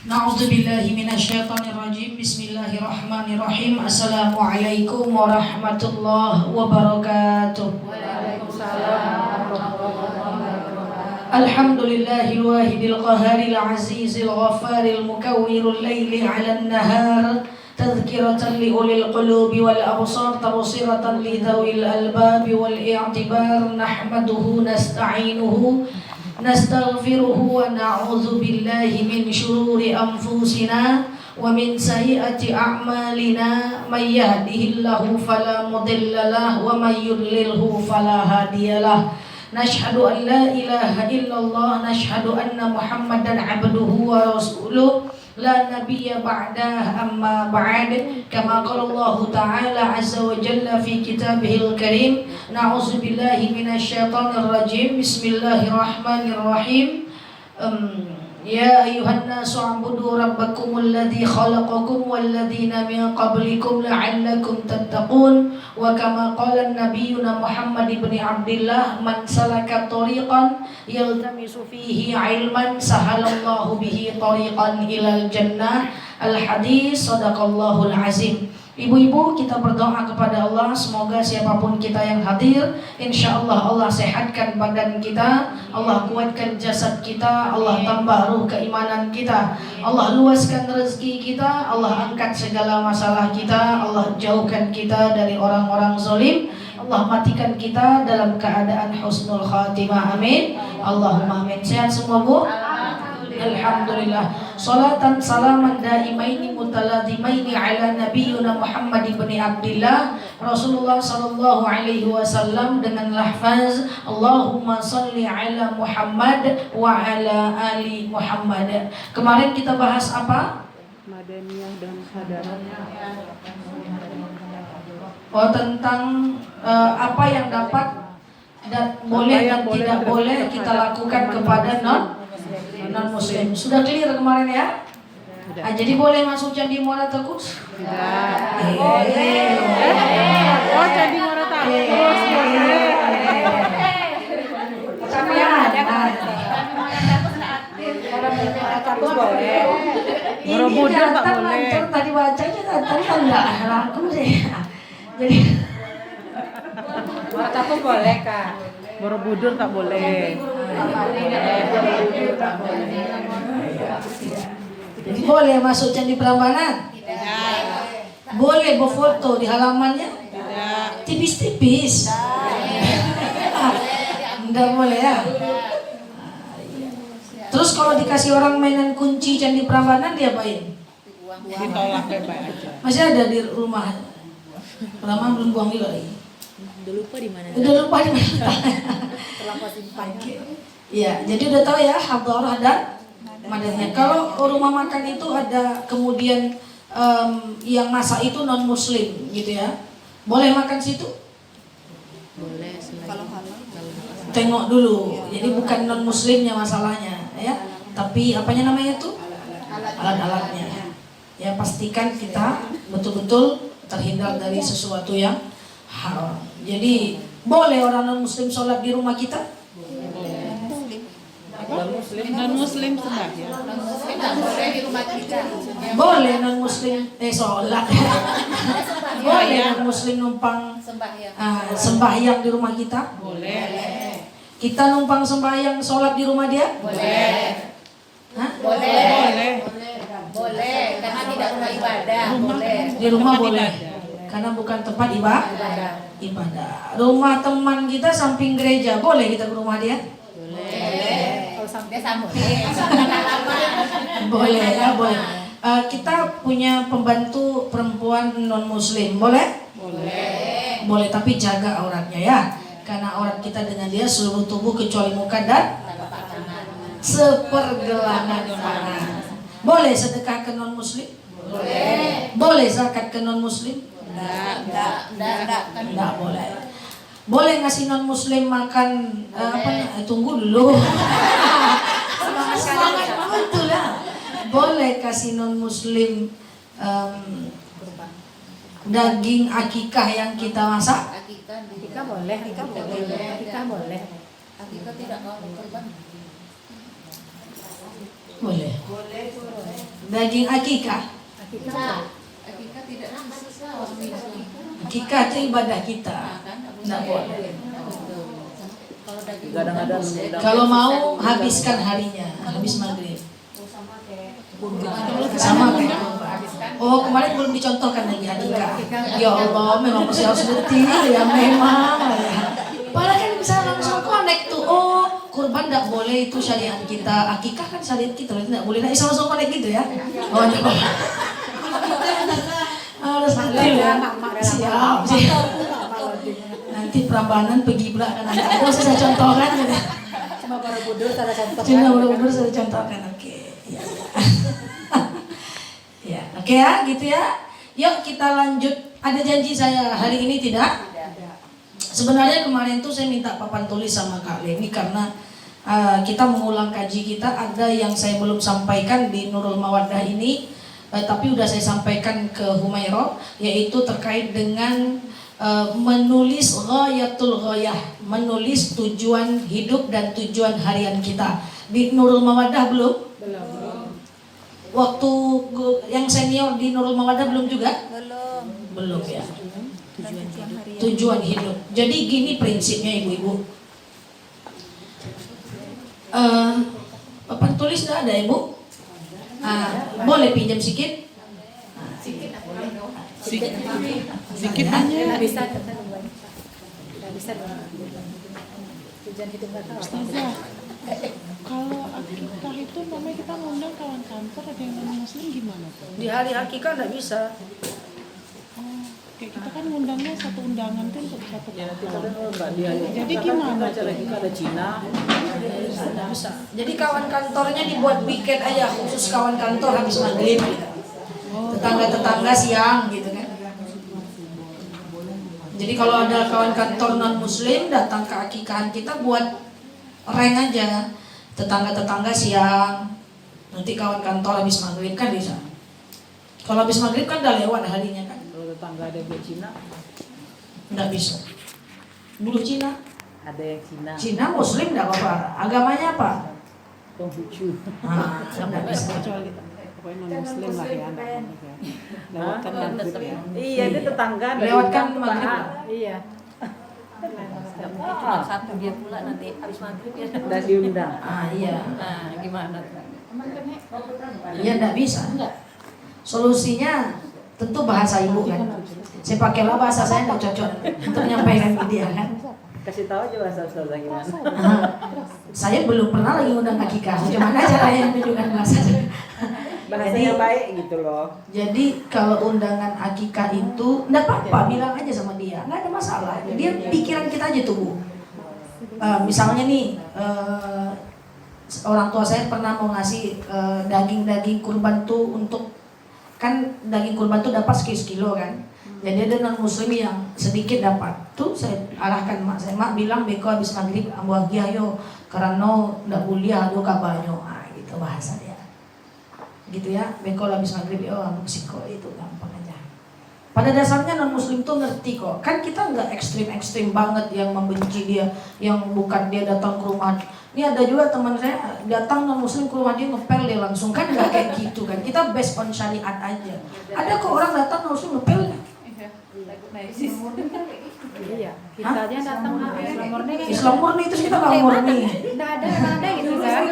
Na'udzubillahi minasyaitonir rajim. Bismillahirrahmanirrahim. Assalamualaikum warahmatullahi wabarakatuh. Waalaikumsalam warahmatullahi wabarakatuh. Alhamdulillahil wahidil qaharil azizil ghaffaril mukawwirul laili 'alan nahar tadhkiratan li ulil qulubi wal absar tabsiratan li dhawil albabi wal i'tibar. Nahmaduhu nasta'inuhu nastaghfiruhu wa na'udzu billahi min shururi anfusina wa min sayyiati a'malina. May yahdihillahu fala mudilla lahu wa may yudlilhu fala hadiyalah. Nashhadu an la ilaha illallah, nashhadu anna Muhammadan abduhu wa rasuluh, la nabiyya ba'dah, amma ba'd. Kama qala Allah Ta'ala azza wa jalla fi kitabihil karim. Na'udzu billahi minasyaitonir rajim. Bismillahirrahmanirrahim. Ya ayuhan nasu u'budu rabbakumul ladzi khalaqakum wal ladzina min qablikum la'allakum tattaqun. Wa kama qala nabiyyuna Muhammad ibn Abdullah, man salaka tariqan yaltamisu fihi ilman sahalallahu bihi tariqan ilal jannah. Al hadis, sadaqallahul azim. Ibu-ibu, kita berdoa kepada Allah, semoga siapapun kita yang hadir, insya Allah Allah sehatkan badan kita, Allah kuatkan jasad kita, Allah tambah ruh keimanan kita, Allah luaskan rezeki kita, Allah angkat segala masalah kita, Allah jauhkan kita dari orang-orang zalim, Allah matikan kita dalam keadaan husnul khatimah, amin. Allahumma amin. Sehat semua, Bu? Alhamdulillah. Salatan salaman daimaini mutalazimaini ala nabiyyuna Muhammad ibn Abdullah Rasulullah sallallahu alaihi wasallam dengan lafaz Allahumma salli ala Muhammad wa ala ali Muhammad. Kemarin kita bahas apa? Madaniyah dan hadarannya. Oh, tentang apa yang dapat dan boleh dan tidak boleh kita lakukan kepada non muslim. Sudah clear kemarin ya? Jadi boleh masuk Candi Muara Takus? Tidak. Oh, Candi Muara Takus. Tapi yang ada Takus boleh. Borobudur tak boleh. Tadi bacanya tadi kan enggak laku sih. Jadi Muara Takus boleh, Kak. Borobudur tak boleh. Jadi boleh masuk Candi Prambanan? Tidak. Boleh berfoto di halamannya? Tidak. Tipis-tipis. Enggak boleh ya? Terus kalau dikasih orang mainan kunci Candi Prambanan diapain? Ditolak baik aja. Masih ada di rumah. Lama belum buang juga lagi. Udah lupa di mana? Terlampau simpan. Iya, jadi udah tahu ya hadharah dan madaniyah. Kalau rumah makan itu ada kemudian yang masak itu non muslim gitu ya. Boleh makan situ? Boleh. Kalau halal. Tengok dulu. Jadi bukan non muslimnya masalahnya ya. Tapi apanya namanya tuh? Alat-alatnya. Ya pastikan kita betul-betul terhindar dari sesuatu yang haram. Jadi boleh orang non muslim sholat di rumah kita? Non muslim sembahyang. Boleh di rumah kita. Boleh non muslim sholat. Boleh non muslim numpang sembahyang di rumah kita? Boleh. Kita numpang sembahyang sholat di rumah dia? Boleh. Hah? Boleh. Boleh. Karena tidak rumah ibadah. Boleh. Di rumah boleh. Karena bukan tempat ibadah. Rumah teman kita samping gereja, boleh kita ke rumah dia? Boleh. Kalau sampai sambut. Boleh ya, boleh. Kita punya pembantu perempuan non muslim, boleh? Boleh. Boleh, tapi jaga auratnya ya. Karena aurat kita dengan dia seluruh tubuh kecuali muka dan sepergelangan tangan. Boleh sedekah ke non muslim? Boleh. Boleh zakat ke non muslim? Enggak boleh. Boleh ngasih non muslim makan tunggu dulu. Semangat betul ya. Boleh kasih non muslim daging akikah yang kita masak? Akikah boleh. Akikah boleh. Akikah tidak mau korban. Boleh. Daging akikah. Akikah tidak langsung Akikah itu ibadah kita. Tidak boleh. Kalau daging Kadang-kadang Kalau mau habiskan harinya, habis maghrib. Sama kayak kurban. Oh, kemarin belum dicontohkan lagi akikah. Ya Allah, memang masih harus detail ya memang. Padahal kan bisa langsung connect tuh. Oh, kurban tidak boleh, itu syariat kita. Akikah kan syariat kita, berarti tidak boleh. Nah, bisa langsung connect gitu ya. Oh, coba. Harus detail ya. Siap. Nanti Prambanan pergi pula kan ada saya contohkan gitu. cuma Borobudur salah contoh. Cina Borobudur saya contohkan. Oke. Ya. Ya, oke ya, gitu ya. Yuk kita lanjut. Ada janji saya hari ini tidak? Sebenarnya kemarin tuh saya minta papan tulis sama Kak Leni karena kita mengulang kaji kita. Ada yang saya belum sampaikan di Nurul Mawaddah ini, tapi udah saya sampaikan ke Humairah, yaitu terkait dengan menulis ghayatul ghayah, menulis tujuan hidup dan tujuan harian kita. Di Nurul Mawaddah belum? Waktu yang senior di Nurul Mawaddah belum juga? Belum ya. Tujuan hidup. Jadi gini prinsipnya ibu-ibu. Papan tulis nggak ada ibu? Boleh pinjam sedikit? Sedikit aja. Bisa. Tujuan hidup nggak tahu. Ustazah, kalau akikah itu namanya kita ngundang kawan kantor, ada yang non muslim gimana tuh? Di hari akikah nggak bisa. Oh, kayak kita kan ngundangnya satu undangan tuh untuk satu Ya nanti kantor. kadang kalau nggak dia. Jadi gimana? Acara kita ada Cina. Nggak bisa. Jadi kawan kantornya dibuat weekend aja, khusus kawan kantor habis maghrib. Gitu. Tetangga-tetangga siang gitu kan. Jadi kalau ada kawan kantor non muslim datang ke akikahan kita buat rank aja. Tetangga-tetangga siang. Nanti kawan kantor habis maghrib kan bisa. Kalau habis maghrib kan udah lewat harinya kan. Kalau tetangga ada yang Cina, Nggak bisa. Dulu Cina. ada yang Cina. Cina muslim nggak apa-apa. Agamanya apa? Konghucu. Nggak bisa. Kecuali pokoknya non muslim lah ya anak-anak ya. Lewatkan maghrib ya. Iya, dia tetangga. ada Lewatkan yang maghrib. tetangga. Iya. Mungkin cuma satu dia pula nanti habis maghrib ya. Dan diundang. Iya. Nah, gimana tuh? Ya nggak bisa. Solusinya tentu bahasa ibu kan. Saya pakailah bahasa saya nggak cocok untuk menyampaikan ke dia kan. Kasih tahu aja bahasa Ustazah gimana. Saya belum pernah lagi undang akikah. Gimana caranya menunjukkan bahasa saya? Bahasanya baik gitu loh. Jadi kalau undangan akikah itu nggak apa-apa, bilang aja sama dia, nggak ada masalah. Dia pikiran kita aja tuh Bu. Misalnya nih orang tua saya pernah mau ngasih daging-daging kurban tuh untuk, kan daging kurban tuh dapat sekilo kan. Jadi ada non muslim yang sedikit dapat. Tuh saya arahkan mak saya, mak bilang beko habis maghrib ambuh ayo karena ndak kuliah do kabanyo. Gitu bahasa dia. Gitu ya, beko habis maghrib ambuh siko, itu gampang aja. Pada dasarnya non muslim tuh ngerti kok. Kan kita nggak ekstrim banget yang membenci dia, yang bukan dia datang ke rumah. Ini ada juga teman saya datang non muslim ke rumah dia ngepel dia langsung, kan nggak kayak gitu kan. Kita based on syariat aja. Ada kok orang datang langsung ngepel. Iya, kita aja datang Islam murni. Islam murni terus kita nggak murni. Enggak ada gitu kan.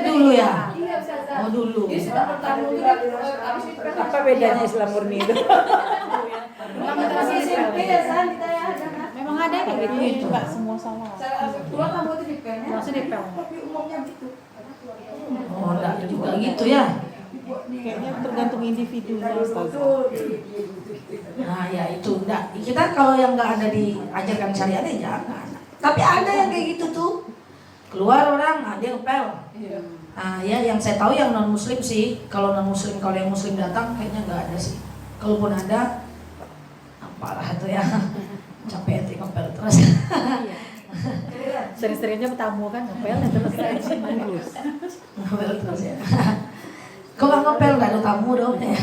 Dulu ya. Oh dulu. Apa bedanya Islam murni itu? Memang ada kayak gitu. Itu nggak semua salah. Langsung dipel. Oh enggak juga gitu ya. Kayaknya tergantung individunya Ustazah. Nah ya itu enggak. Kita kalau yang nggak ada diajarkan syariatnya jangan. Tapi ada yang kayak gitu tuh. Keluar orang, ada yang ngepel. Nah ya yang saya tahu yang non muslim sih. Kalau non muslim, kalau yang muslim datang kayaknya nggak ada sih. Kalaupun ada, apalah itu ya. Capek hati ngepel terus. Sering-seringnya bertamu kan ngepel dan terus Ngepel terus ya. Kok nggak ngepel, nggak ada tamu dong ya.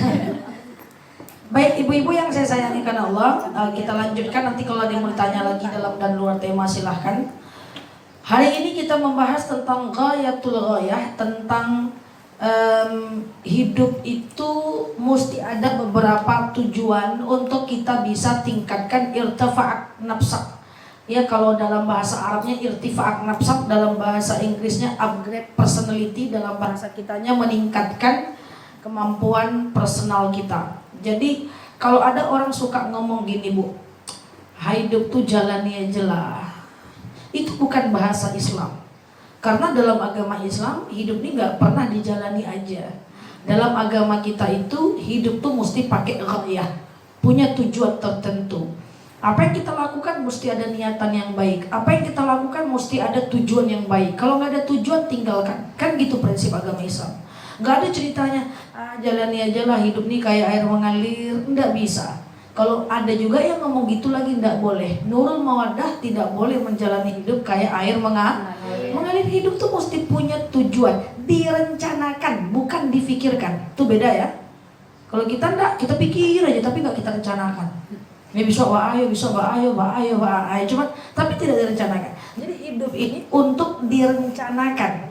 Baik ibu-ibu yang saya sayangi karena Allah, kita lanjutkan nanti kalau ada yang mau ditanya lagi dalam dan luar tema silahkan. Hari ini kita membahas tentang ghayatul ghayah, tentang hidup itu mesti ada beberapa tujuan untuk kita bisa tingkatkan irtifa'at nafsak. Ya, kalau dalam bahasa Arabnya irtifa'at nafsak, dalam bahasa Inggrisnya upgrade personality, dalam bahasa kitanya meningkatkan kemampuan personal kita. Jadi kalau ada orang suka ngomong gini, Bu, hidup tuh jalani aja lah, itu bukan bahasa Islam. Karena dalam agama Islam hidup ini nggak pernah dijalani aja. Dalam agama kita itu hidup tuh mesti pakai ghayah, punya tujuan tertentu. Apa yang kita lakukan mesti ada niatan yang baik. Apa yang kita lakukan mesti ada tujuan yang baik. Kalau nggak ada tujuan tinggalkan. Kan gitu prinsip agama Islam. Nggak ada ceritanya jalani aja lah hidup ini kayak air mengalir. Nggak bisa. Kalau ada juga yang ngomong gitu lagi, nggak boleh. Nurul Mawaddah tidak boleh menjalani hidup kayak air mengalir. Hidup tuh mesti punya tujuan, direncanakan, bukan difikirkan. Itu beda ya. Kalau kita enggak, kita pikir aja tapi nggak kita rencanakan. Ya bisa ayo, cuma tapi tidak direncanakan. Jadi hidup ini untuk direncanakan,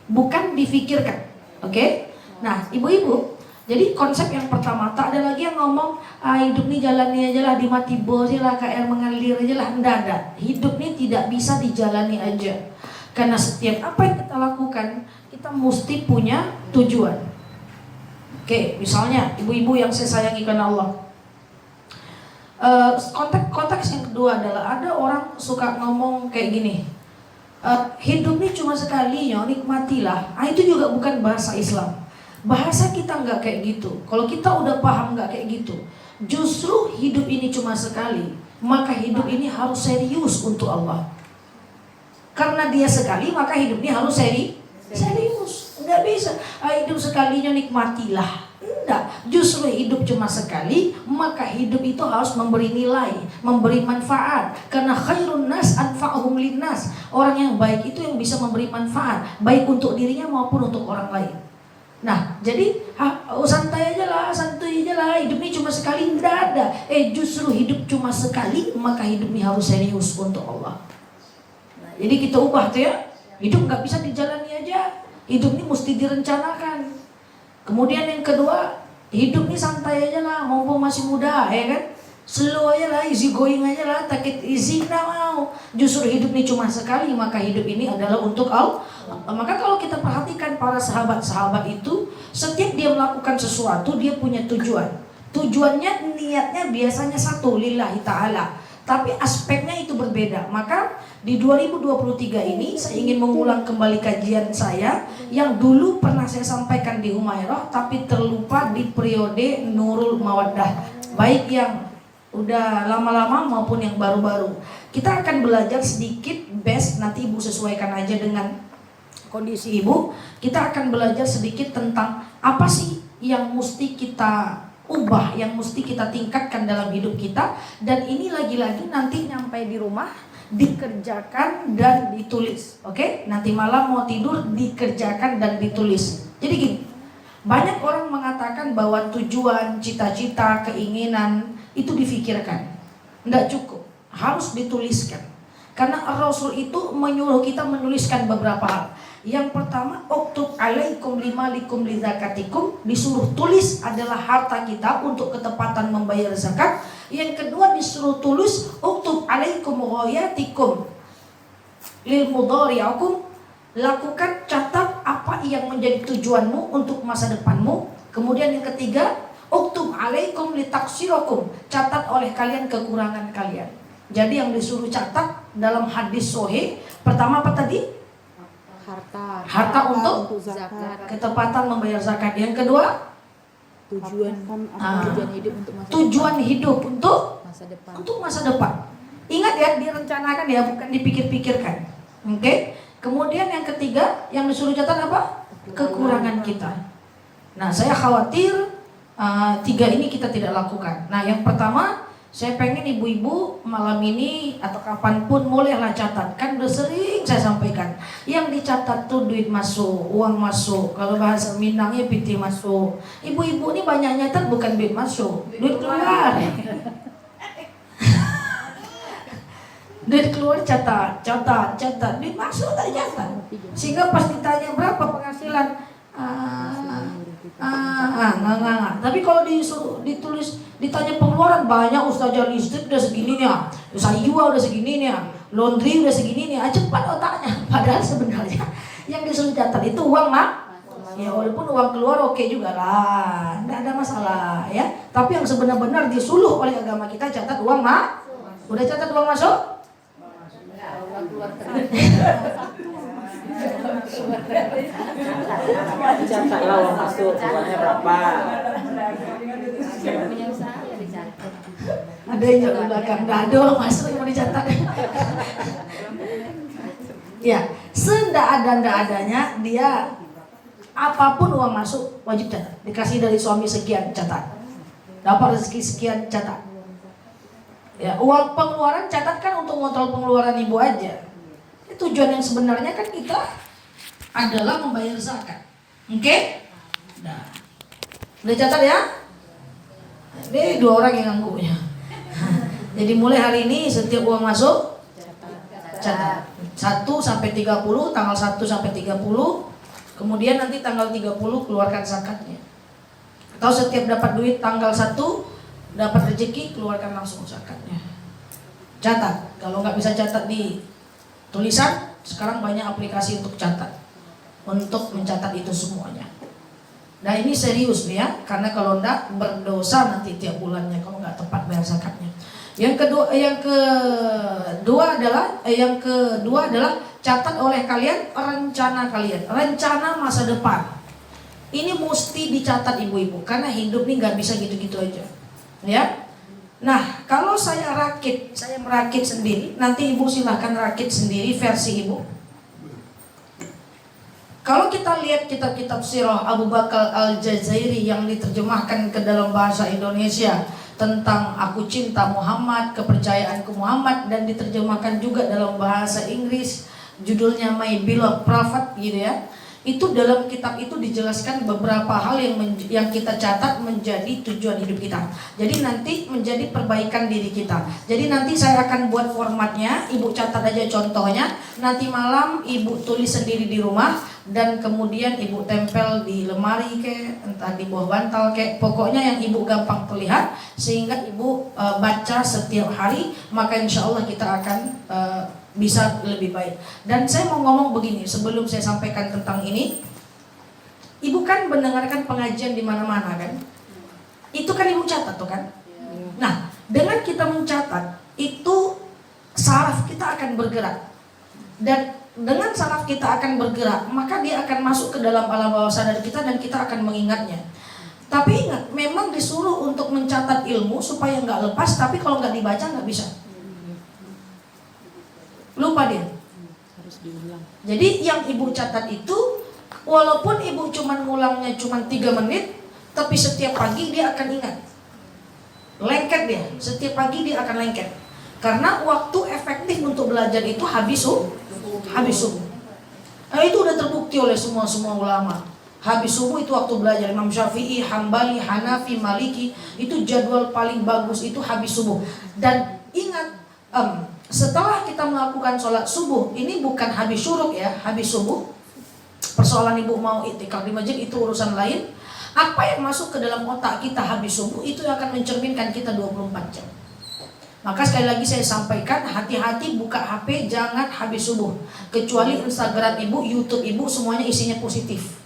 bukan difikirkan. Oke? Nah, ibu-ibu, jadi konsep yang pertama, tak ada lagi yang ngomong hidup ini jalani aja lah, dimati aja lah, kayak air mengalir aja lah. Enggak ada. Hidup ini tidak bisa dijalani aja. Karena setiap apa yang kita lakukan, kita mesti punya tujuan. Oke, misalnya ibu-ibu yang saya sayangi karena Allah. Konteks yang kedua adalah ada orang suka ngomong kayak gini. Hidup ini cuma sekali, ya nikmatilah. Itu juga bukan bahasa Islam. Bahasa kita nggak kayak gitu. Kalau kita udah paham nggak kayak gitu, justru hidup ini cuma sekali, maka hidup ini harus serius untuk Allah. Karena dia sekali, maka hidup ini harus serius. Nggak bisa hidup sekalinya nikmatilah. Enggak, justru hidup cuma sekali, maka hidup itu harus memberi nilai, memberi manfaat. Karena khairun nas anfa'uhum linnas. Orang yang baik itu yang bisa memberi manfaat, baik untuk dirinya maupun untuk orang lain. Nah, jadi santai aja lah, hidup ini cuma sekali, enggak ada. Justru hidup cuma sekali, maka hidup ini harus serius untuk Allah. Nah, jadi kita ubah tuh ya, hidup nggak bisa dijalani aja, hidup ini mesti direncanakan. Kemudian yang kedua, hidup ini santai aja lah, mumpung masih muda, ya kan? Slow aja lah, easy going aja lah, take it easy, nggak mau. Justru hidup ini cuma sekali, maka hidup ini adalah untuk Allah. Maka kalau kita perhatikan para sahabat-sahabat itu, setiap dia melakukan sesuatu, dia punya tujuan. Tujuannya, niatnya biasanya satu, lillahi ta'ala. Tapi aspeknya itu berbeda. Maka di 2023 ini saya ingin mengulang kembali kajian saya yang dulu pernah saya sampaikan di Humairah, tapi terlupa di periode Nurul Mawaddah. Baik yang udah lama-lama maupun yang baru-baru. Kita akan belajar sedikit best, nanti ibu sesuaikan aja dengan kondisi ibu. Kita akan belajar sedikit tentang apa sih yang mesti kita ubah, yang mesti kita tingkatkan dalam hidup kita. Dan ini lagi-lagi nanti nyampe di rumah dikerjakan dan ditulis. Oke? Nanti malam mau tidur dikerjakan dan ditulis. Jadi gini, banyak orang mengatakan bahwa tujuan, cita-cita, keinginan itu difikirkan. Nggak cukup, harus dituliskan. Karena Rasul itu menyuruh kita menuliskan beberapa hal. Yang pertama, uktub alaikum limalikum lidzakatikum, disuruh tulis adalah harta kita untuk ketepatan membayar zakat. Yang kedua disuruh tulis uktub alaikum ghayatikum lil mudhari'akum, lakukan, catat apa yang menjadi tujuanmu untuk masa depanmu. Kemudian yang ketiga, uktub alaikum litaksirakum, catat oleh kalian kekurangan kalian. Jadi yang disuruh catat dalam hadis sahih, pertama apa tadi? Harta untuk zakat. ketepatan membayar zakat. Yang kedua, Tujuan hidup untuk masa tujuan depan. hidup untuk Depan. untuk masa depan. Ingat ya, direncanakan ya, bukan dipikir-pikirkan. Oke? Kemudian yang ketiga, yang disuruh catat apa? Kekurangan kita. Nah, saya khawatir tiga ini kita tidak lakukan. Nah, yang pertama, saya pengen ibu-ibu malam ini atau kapanpun bolehlah catat. Kan udah sering saya sampaikan, yang dicatat tuh duit masuk, uang masuk. Kalau bahasa Minangnya piti masuk. Ibu-ibu ini banyak nyatat bukan duit masuk, duit keluar. Duit keluar catat, duit masuk tak catat. Sehingga pas ditanya berapa penghasilan, Nggak. Tapi kalau disuruh ditulis, ditanya pengeluaran banyak, Ustazah listrik udah segini nih, sayur udah segini nih, laundry udah segini nih, cepat otaknya. Padahal sebenarnya yang disuruh catat itu uang ya walaupun uang keluar oke juga lah, nggak ada masalah ya. Tapi yang sebenar-benar disuruh oleh agama kita catat uang udah catat uang masuk? Uang keluar Catatlah uang masuk, keluarnya berapa. punya usaha ya dicatat. Ada yang jaga belakang, nggak ada uang masuk yang mau dicatat. Ya, ndak adanya dia apapun uang masuk wajib catat. Dikasih dari suami sekian catat, dapat rezeki sekian catat. Ya, uang pengeluaran catat kan untuk ngontrol pengeluaran ibu aja. Tujuan yang sebenarnya kan kita adalah membayar zakat. Oke? Nah, udah catat ya? Ini 2 orang yang nganggunya. Jadi mulai hari ini setiap uang masuk catat. 1 sampai 30, tanggal 1 sampai 30. Kemudian nanti tanggal 30 keluarkan zakatnya. Atau setiap dapat duit tanggal 1 dapat rezeki keluarkan langsung zakatnya. Catat. Kalau nggak bisa catat di tulisan, sekarang banyak aplikasi untuk catat, untuk mencatat itu semuanya. Nah ini serius nih ya, karena kalau enggak berdosa nanti tiap bulannya kalau nggak tepat bayar zakatnya. Yang kedua adalah catat oleh kalian rencana masa depan. Ini mesti dicatat ibu-ibu, karena hidup nih nggak bisa gitu-gitu aja, ya. Nah, kalau saya merakit sendiri, nanti ibu silahkan rakit sendiri versi ibu. Kalau kita lihat kitab-kitab sirah Abu Bakar Al-Jazairi yang diterjemahkan ke dalam bahasa Indonesia tentang aku cinta Muhammad, kepercayaanku Muhammad, dan diterjemahkan juga dalam bahasa Inggris, judulnya My Beloved Prophet gitu ya. Itu dalam kitab itu dijelaskan beberapa hal yang kita catat menjadi tujuan hidup kita. Jadi nanti menjadi perbaikan diri kita. Jadi nanti saya akan buat formatnya, ibu catat aja contohnya. Nanti malam ibu tulis sendiri di rumah dan kemudian ibu tempel di lemari entah di bawah bantal pokoknya yang ibu gampang terlihat sehingga ibu baca setiap hari, maka insya Allah kita akan bisa lebih baik. Dan saya mau ngomong begini sebelum saya sampaikan tentang ini. Ibu kan mendengarkan pengajian di mana-mana kan? Itu kan ibu catat tuh kan? Nah, dengan kita mencatat itu saraf kita akan bergerak. Dan dengan saraf kita akan bergerak, maka dia akan masuk ke dalam alam bawah sadar kita dan kita akan mengingatnya. Tapi ingat, memang disuruh untuk mencatat ilmu supaya nggak lepas, tapi kalau nggak dibaca nggak bisa. Lupa dia. Harus diulang. Jadi yang ibu catat itu, walaupun ibu ngulangnya cuma 3 menit, tapi setiap pagi dia akan ingat. Lengket dia, setiap pagi dia akan lengket. Karena waktu efektif untuk belajar itu habis subuh. Nah, itu udah terbukti oleh semua ulama. Habis subuh itu waktu belajar. Imam Syafi'i, Hambali, Hanafi, Maliki, itu jadwal paling bagus itu habis subuh. Dan ingat, setelah kita melakukan sholat subuh, ini bukan habis syuruk ya, habis subuh. Persoalan ibu mau i'tikaf di masjid itu urusan lain. Apa yang masuk ke dalam otak kita habis subuh itu akan mencerminkan kita 24 jam. Maka sekali lagi saya sampaikan, hati-hati buka HP jangan habis subuh. Kecuali Instagram ibu, YouTube ibu semuanya isinya positif.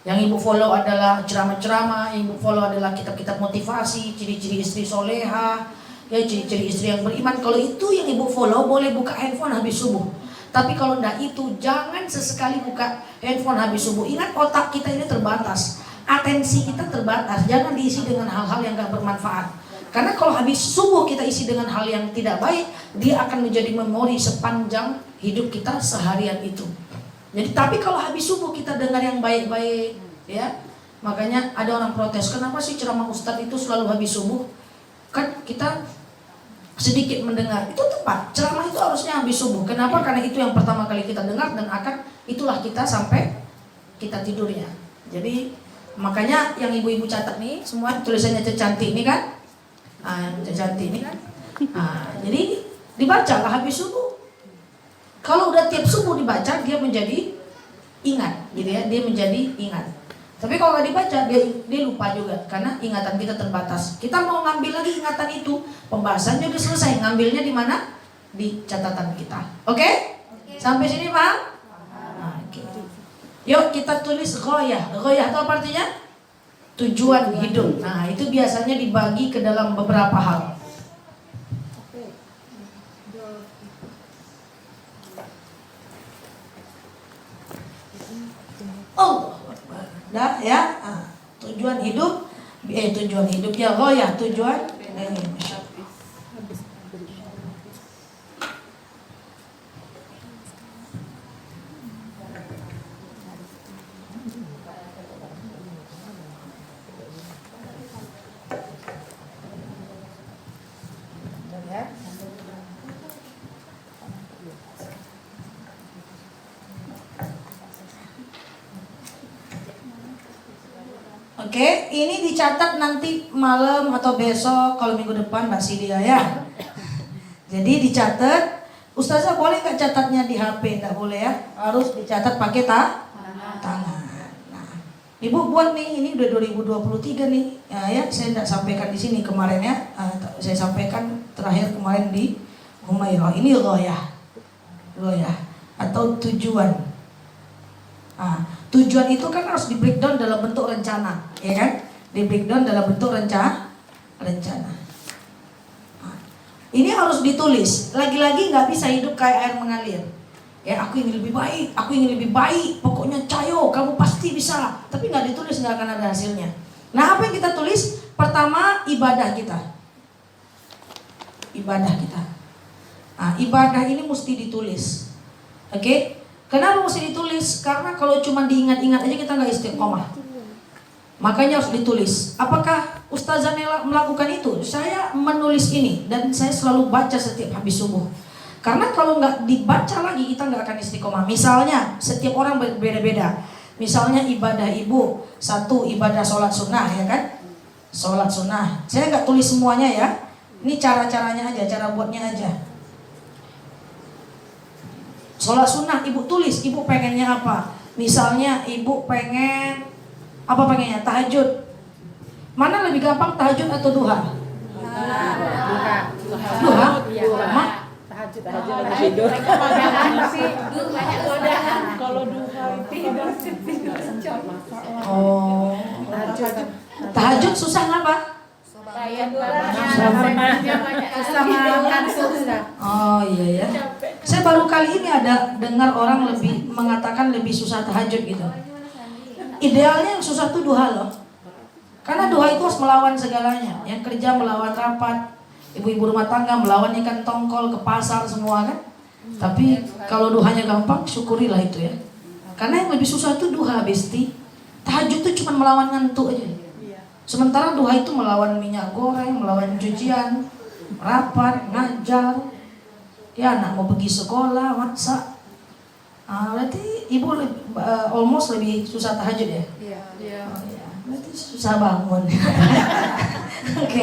Yang ibu follow adalah ceramah-ceramah, yang ibu follow adalah kitab-kitab motivasi, ciri-ciri istri soleha, ya ciri-ciri istri yang beriman. Kalau itu yang ibu follow, boleh buka handphone habis subuh. Tapi kalau enggak itu, jangan sesekali buka handphone habis subuh. Ingat, otak kita ini terbatas, atensi kita terbatas. Jangan diisi dengan hal-hal yang enggak bermanfaat. Karena kalau habis subuh kita isi dengan hal yang tidak baik, dia akan menjadi memori sepanjang hidup kita seharian itu. Jadi tapi kalau habis subuh kita dengar yang baik-baik, ya. Makanya ada orang protes, kenapa sih ceramah ustadz itu selalu habis subuh? Kan kita sedikit mendengar, itu tepat, ceramah itu harusnya habis subuh. Kenapa? Karena itu yang pertama kali kita dengar dan itulah kita sampai kita tidurnya. Jadi makanya yang ibu-ibu catat nih, semua tulisannya cantik ini kan, cantik ini kan. Jadi dibaca lah habis subuh. Kalau udah tiap subuh dibaca, dia menjadi ingat gitu ya, dia menjadi ingat. Tapi kalau nggak dibaca dia lupa juga karena ingatan kita terbatas. Kita mau ngambil lagi ingatan itu, pembahasannya udah selesai, ngambilnya di mana? Di catatan kita. Oke? Sampai sini paham? Nah, gitu. Yuk kita tulis ghoyah. Ghoyah itu apa artinya? Tujuan hidup. Nah itu biasanya dibagi ke dalam beberapa hal. Oh, dah ya. Tujuan hidup, tujuan hidup ya ghoyah, tujuan. Oke, ini dicatat nanti malam atau besok kalau minggu depan Mbak Sidia ya. Jadi dicatat, Ustazah boleh nggak catatnya di HP? Nggak boleh ya, harus dicatat pakai tangan. Nah, Ibu buat nih, ini udah 2023 nih. Ya, saya nggak sampaikan di sini kemarin ya. Saya sampaikan terakhir kemarin di Humairah. Ini ghoyah atau tujuan. Tujuan itu kan harus di breakdown dalam bentuk rencana, ya kan? Di breakdown dalam bentuk rencana. Ini harus ditulis. Lagi-lagi nggak bisa hidup kayak air mengalir. Ya, aku ingin lebih baik, pokoknya cayo, kamu pasti bisa. Tapi nggak ditulis, nggak akan ada hasilnya. Nah, apa yang kita tulis? Pertama, ibadah kita. Ibadah ini mesti ditulis. Oke? Kenapa mesti ditulis? Karena kalau cuma diingat-ingat aja kita nggak istiqomah. Makanya harus ditulis. Apakah Ustazah Nela melakukan itu? Saya menulis ini dan saya selalu baca setiap habis subuh. Karena kalau nggak dibaca lagi kita nggak akan istiqomah. Misalnya setiap orang berbeda-beda. Misalnya ibadah ibu, satu ibadah sholat sunnah ya kan? Sholat sunnah. Saya nggak tulis semuanya ya. Ini cara-caranya aja, cara buatnya aja. Sholat sunnah ibu tulis, ibu pengennya apa? Misalnya ibu pengen apa pengennya? Tahajud. Mana lebih gampang, tahajud atau duha? Duha? Tahajud lagi tidur. Kalau duha itu Oh. Tahajud susah ngapa? Oh iya ya. Saya baru kali ini ada dengar orang mengatakan lebih susah tahajud gitu. Idealnya yang susah tuh duha loh. Karena duha itu harus melawan segalanya. Yang kerja melawan rapat, ibu-ibu rumah tangga melawan ikan tongkol ke pasar semua kan. Tapi kalau duhanya gampang, syukurilah itu ya. Karena yang lebih susah tuh duha, Besti. Tahajud tuh cuma melawan ngantuk aja. Sementara duha itu melawan minyak goreng, melawan cucian, rapat, ngajar. Ya anak mau pergi sekolah, masak. Berarti ibu almost lebih susah tahajud ya? Iya. Oh, ya. Berarti susah bangun. Oke.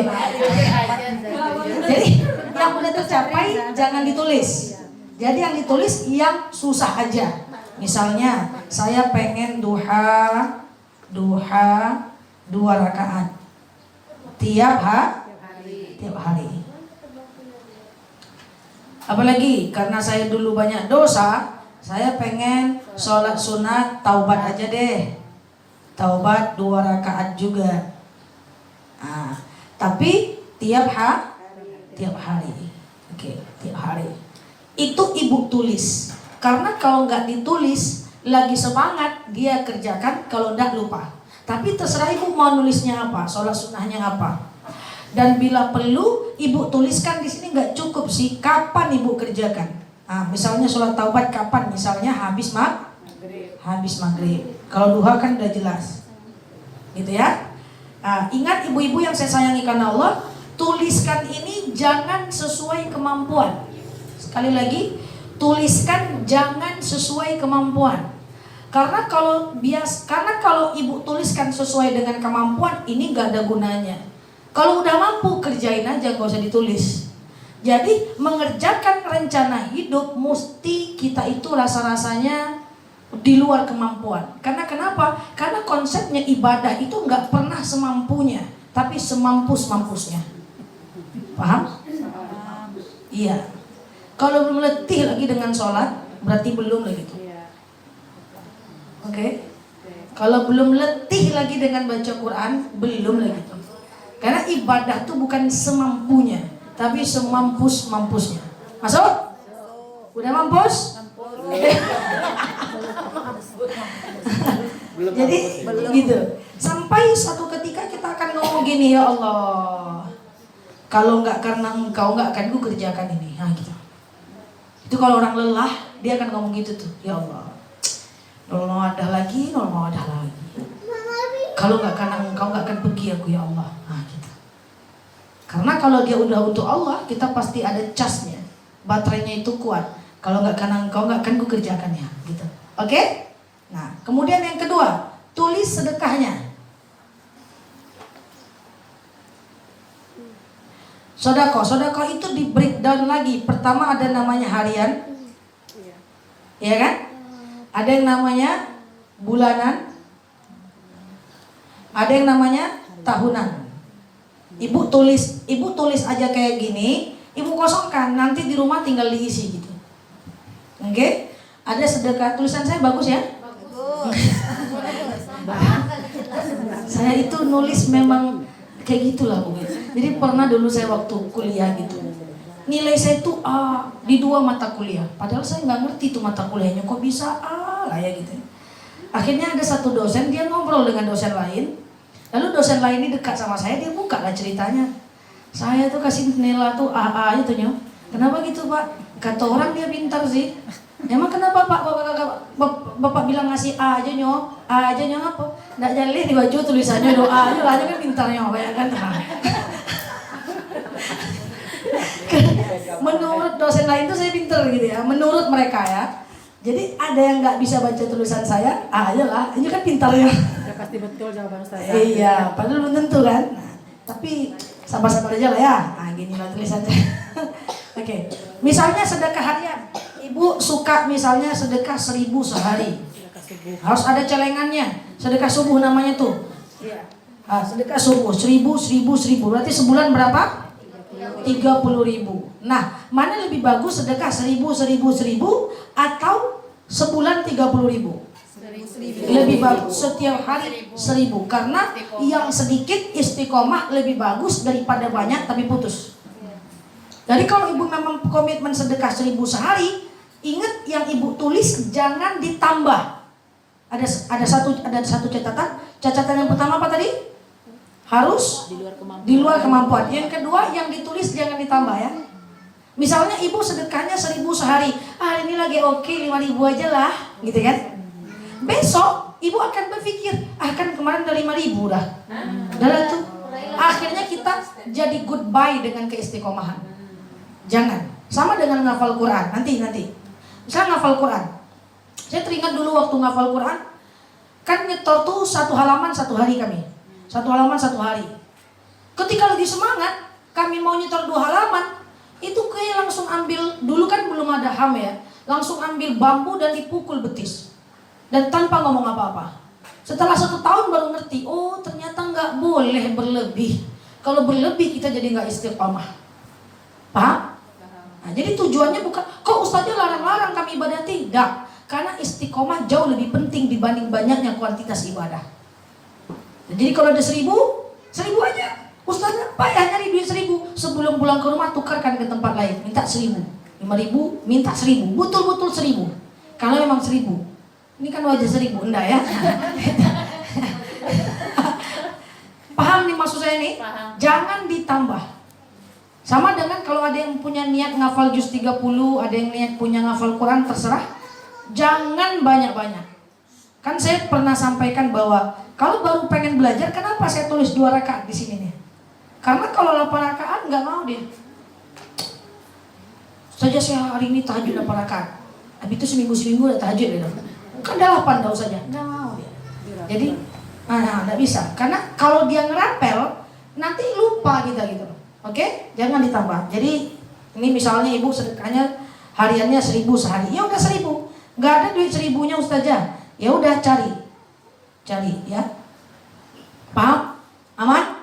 Jadi yang udah tercapai jangan ditulis. Jadi yang ditulis yang susah aja. Misalnya saya pengen duha 2 rakaat tiap hari. Apalagi karena saya dulu banyak dosa, saya pengen sholat sunat taubat aja deh. Taubat 2 rakaat juga. Tapi tiap hari. Oke, tiap hari. Itu ibu tulis. Karena kalau nggak ditulis, lagi semangat dia kerjakan, kalau nggak lupa. Tapi terserah ibu mau nulisnya apa, sholat sunnahnya apa. Dan bila perlu, ibu tuliskan di sini nggak cukup sih, kapan ibu kerjakan. Misalnya sholat taubat kapan? Misalnya habis maghrib. Kalau duha kan udah jelas, gitu ya. Ingat ibu-ibu yang saya sayangi karena Allah, tuliskan ini jangan sesuai kemampuan. Sekali lagi, tuliskan jangan sesuai kemampuan. Karena kalau ibu tuliskan sesuai dengan kemampuan, ini gak ada gunanya. Kalau udah mampu, kerjain aja, gak usah ditulis. Jadi mengerjakan rencana hidup mesti kita itu rasa-rasanya di luar kemampuan. Karena kenapa? Karena konsepnya ibadah itu nggak pernah semampunya, tapi semampus-mampusnya. Paham? Iya. Kalau belum letih lagi dengan sholat, berarti belum lagi itu. Oke? Kalau belum letih lagi dengan baca Quran, belum lagi itu. Karena ibadah itu bukan semampunya, tapi semampus-mampusnya. Masuk? Udah mampus? Jadi gitu. Sampai suatu ketika kita akan ngomong gini, ya Allah, kalau nggak karena Engkau nggak akan ku kerjakan ini. Nah gitu. Itu kalau orang lelah, dia akan ngomong gitu tuh, ya Allah, nol mau ada lagi, nol mau ada lagi. Kalau nggak karena Engkau nggak akan pergi aku, ya Allah. Nah gitu. Karena kalau dia udah untuk Allah, kita pasti ada casnya, baterainya itu kuat. Kalau nggak karena Engkau nggak akan ku kerjakannya, gitu. Oke? Nah, kemudian yang kedua, tulis sedekahnya. Sodako itu di breakdown lagi. Pertama ada namanya harian, ya kan? Ada yang namanya bulanan, ada yang namanya tahunan. Ibu tulis aja kayak gini, ibu kosongkan, nanti di rumah tinggal diisi gitu. Oke? Ada sedekah, tulisan saya bagus ya? Saya itu nulis memang kayak gitulah Bu. Jadi pernah dulu saya waktu kuliah gitu, nilai saya tuh A di 2 mata kuliah. Padahal saya nggak ngerti tuh mata kuliahnya kok bisa A lah ya gitu. Akhirnya ada satu dosen, dia ngobrol dengan dosen lain. Lalu dosen lain ini dekat sama saya, dia buka lah ceritanya. Saya tuh kasih nilai tuh AA itu nyo. Kenapa gitu Pak? Kata orang dia pintar sih. Emang kenapa Pak? Bapak bilang ngasih A aja nyo. A aja nyo apa? Nggak jalih di baju tulisannya doa aja lah, kan pintarnya ya kan. Menurut dosen lain tuh saya pintar gitu ya. Menurut mereka ya. Jadi ada yang nggak bisa baca tulisan saya, A aja lah. Ini kan pintarnya. Udah pasti betul jawaban saya. Iya, padahal belum tentu kan. Nah, tapi sabar-sabar aja lah ya. Nah, gini lah tulisannya. Oke. Misalnya sedekah harian. Ibu suka misalnya sedekah 1.000 sehari. Harus ada celengannya. Sedekah subuh namanya tuh. Iya. Sedekah subuh 1.000. Berarti sebulan berapa? 30.000. Nah, mana lebih bagus sedekah 1.000 atau sebulan 30.000? Lebih bagus setiap hari 1.000, karena yang sedikit istiqomah lebih bagus daripada banyak tapi putus. Jadi kalau ibu memang komitmen sedekah 1.000 sehari, ingat yang ibu tulis jangan ditambah. Ada satu catatan. Catatan yang pertama apa tadi? Harus di luar kemampuan. Yang kedua, yang ditulis jangan ditambah ya. Misalnya ibu sedekahnya 1.000 sehari. Ini lagi oke 5.000 aja lah, gitu kan? Besok ibu akan berpikir, kan kemarin udah 5.000 dah. Dalam tuh. Akhirnya kita jadi goodbye dengan keistiqomahan. Jangan. Sama dengan ngafal Quran. Nanti. Misalnya ngafal Quran. Saya teringat dulu waktu ngafal Quran, kan nyetor tuh 1 halaman 1 hari kami. 1 halaman 1 hari. Ketika lagi semangat, kami mau nyetor 2 halaman, itu kayak langsung ambil, dulu kan belum ada HAM ya, langsung ambil bambu dan dipukul betis. Dan tanpa ngomong apa-apa. Setelah 1 tahun baru ngerti, oh ternyata nggak boleh berlebih. Kalau berlebih kita jadi nggak istiqomah. Paham? Nah, jadi tujuannya bukan, kok ustaznya larang-larang kami ibadah, tidak. Karena istiqomah jauh lebih penting dibanding banyaknya kuantitas ibadah. Jadi kalau ada 1.000 aja. Ustaznya payah nyari duit 1.000. Sebelum pulang ke rumah tukarkan ke tempat lain. Minta 1.000. 5.000, minta 1.000. Betul-betul 1.000. Kalau memang 1.000. Ini kan wajah 1.000, enggak ya? Paham nih maksud saya nih? Paham. Jangan ditambah. Sama dengan kalau ada yang punya niat ngafal juz 30, ada yang niat punya ngafal Quran, terserah. Jangan banyak-banyak. Kan saya pernah sampaikan bahwa kalau baru pengen belajar, kenapa saya tulis 2 rakaat di sini nih? Karena kalau 8 rakaat nggak mau dia. Saja saya hari ini tahajud 8 rakaat. Habis itu seminggu udah tahajud dia. Kan 8 dah saja. Nggak mau dia. Jadi, nggak bisa. Karena kalau dia ngerapel, nanti lupa kita gitu. Oke? Jangan ditambah. Jadi ini misalnya ibu sedekahnya hariannya 1.000 sehari. Ya udah 1.000. Nggak ada duit 1000-nya Ustazah. Ya udah cari ya. Paham? Aman?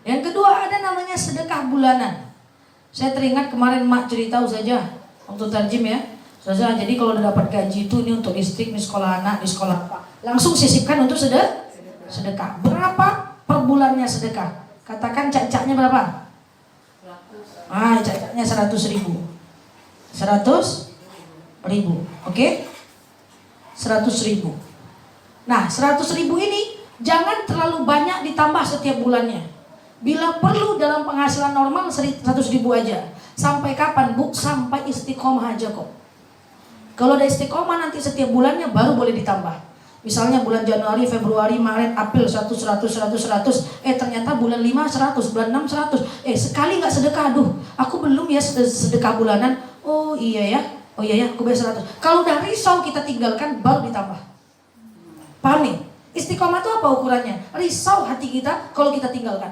Yang kedua ada namanya sedekah bulanan. Saya teringat kemarin mak cerita Ustazah waktu tarjim ya. Ustazah, jadi kalau udah dapat gaji itu ini untuk listrik, ini sekolah anak, di sekolah apa, langsung sisipkan untuk sedekah. Berapa per bulannya sedekah? Katakan cacaknya berapa? Cacaknya 100.000. 100.000, oke? 100.000. Nah, 100.000 ini jangan terlalu banyak ditambah setiap bulannya. Bila perlu dalam penghasilan normal 100.000 aja. Sampai kapan Bu? Sampai istiqomah aja kok. Kalau ada istiqomah nanti setiap bulannya baru boleh ditambah. Misalnya bulan Januari, Februari, Maret, April 100. Ternyata bulan 5 100, bulan 6 100. Sekali nggak sedekah, aduh, aku belum ya sedekah bulanan. Oh iya ya, aku bayar 100. Kalau udah risau kita tinggalkan baru ditambah. Paham nih? Istiqomah itu apa ukurannya? Risau hati kita kalau kita tinggalkan.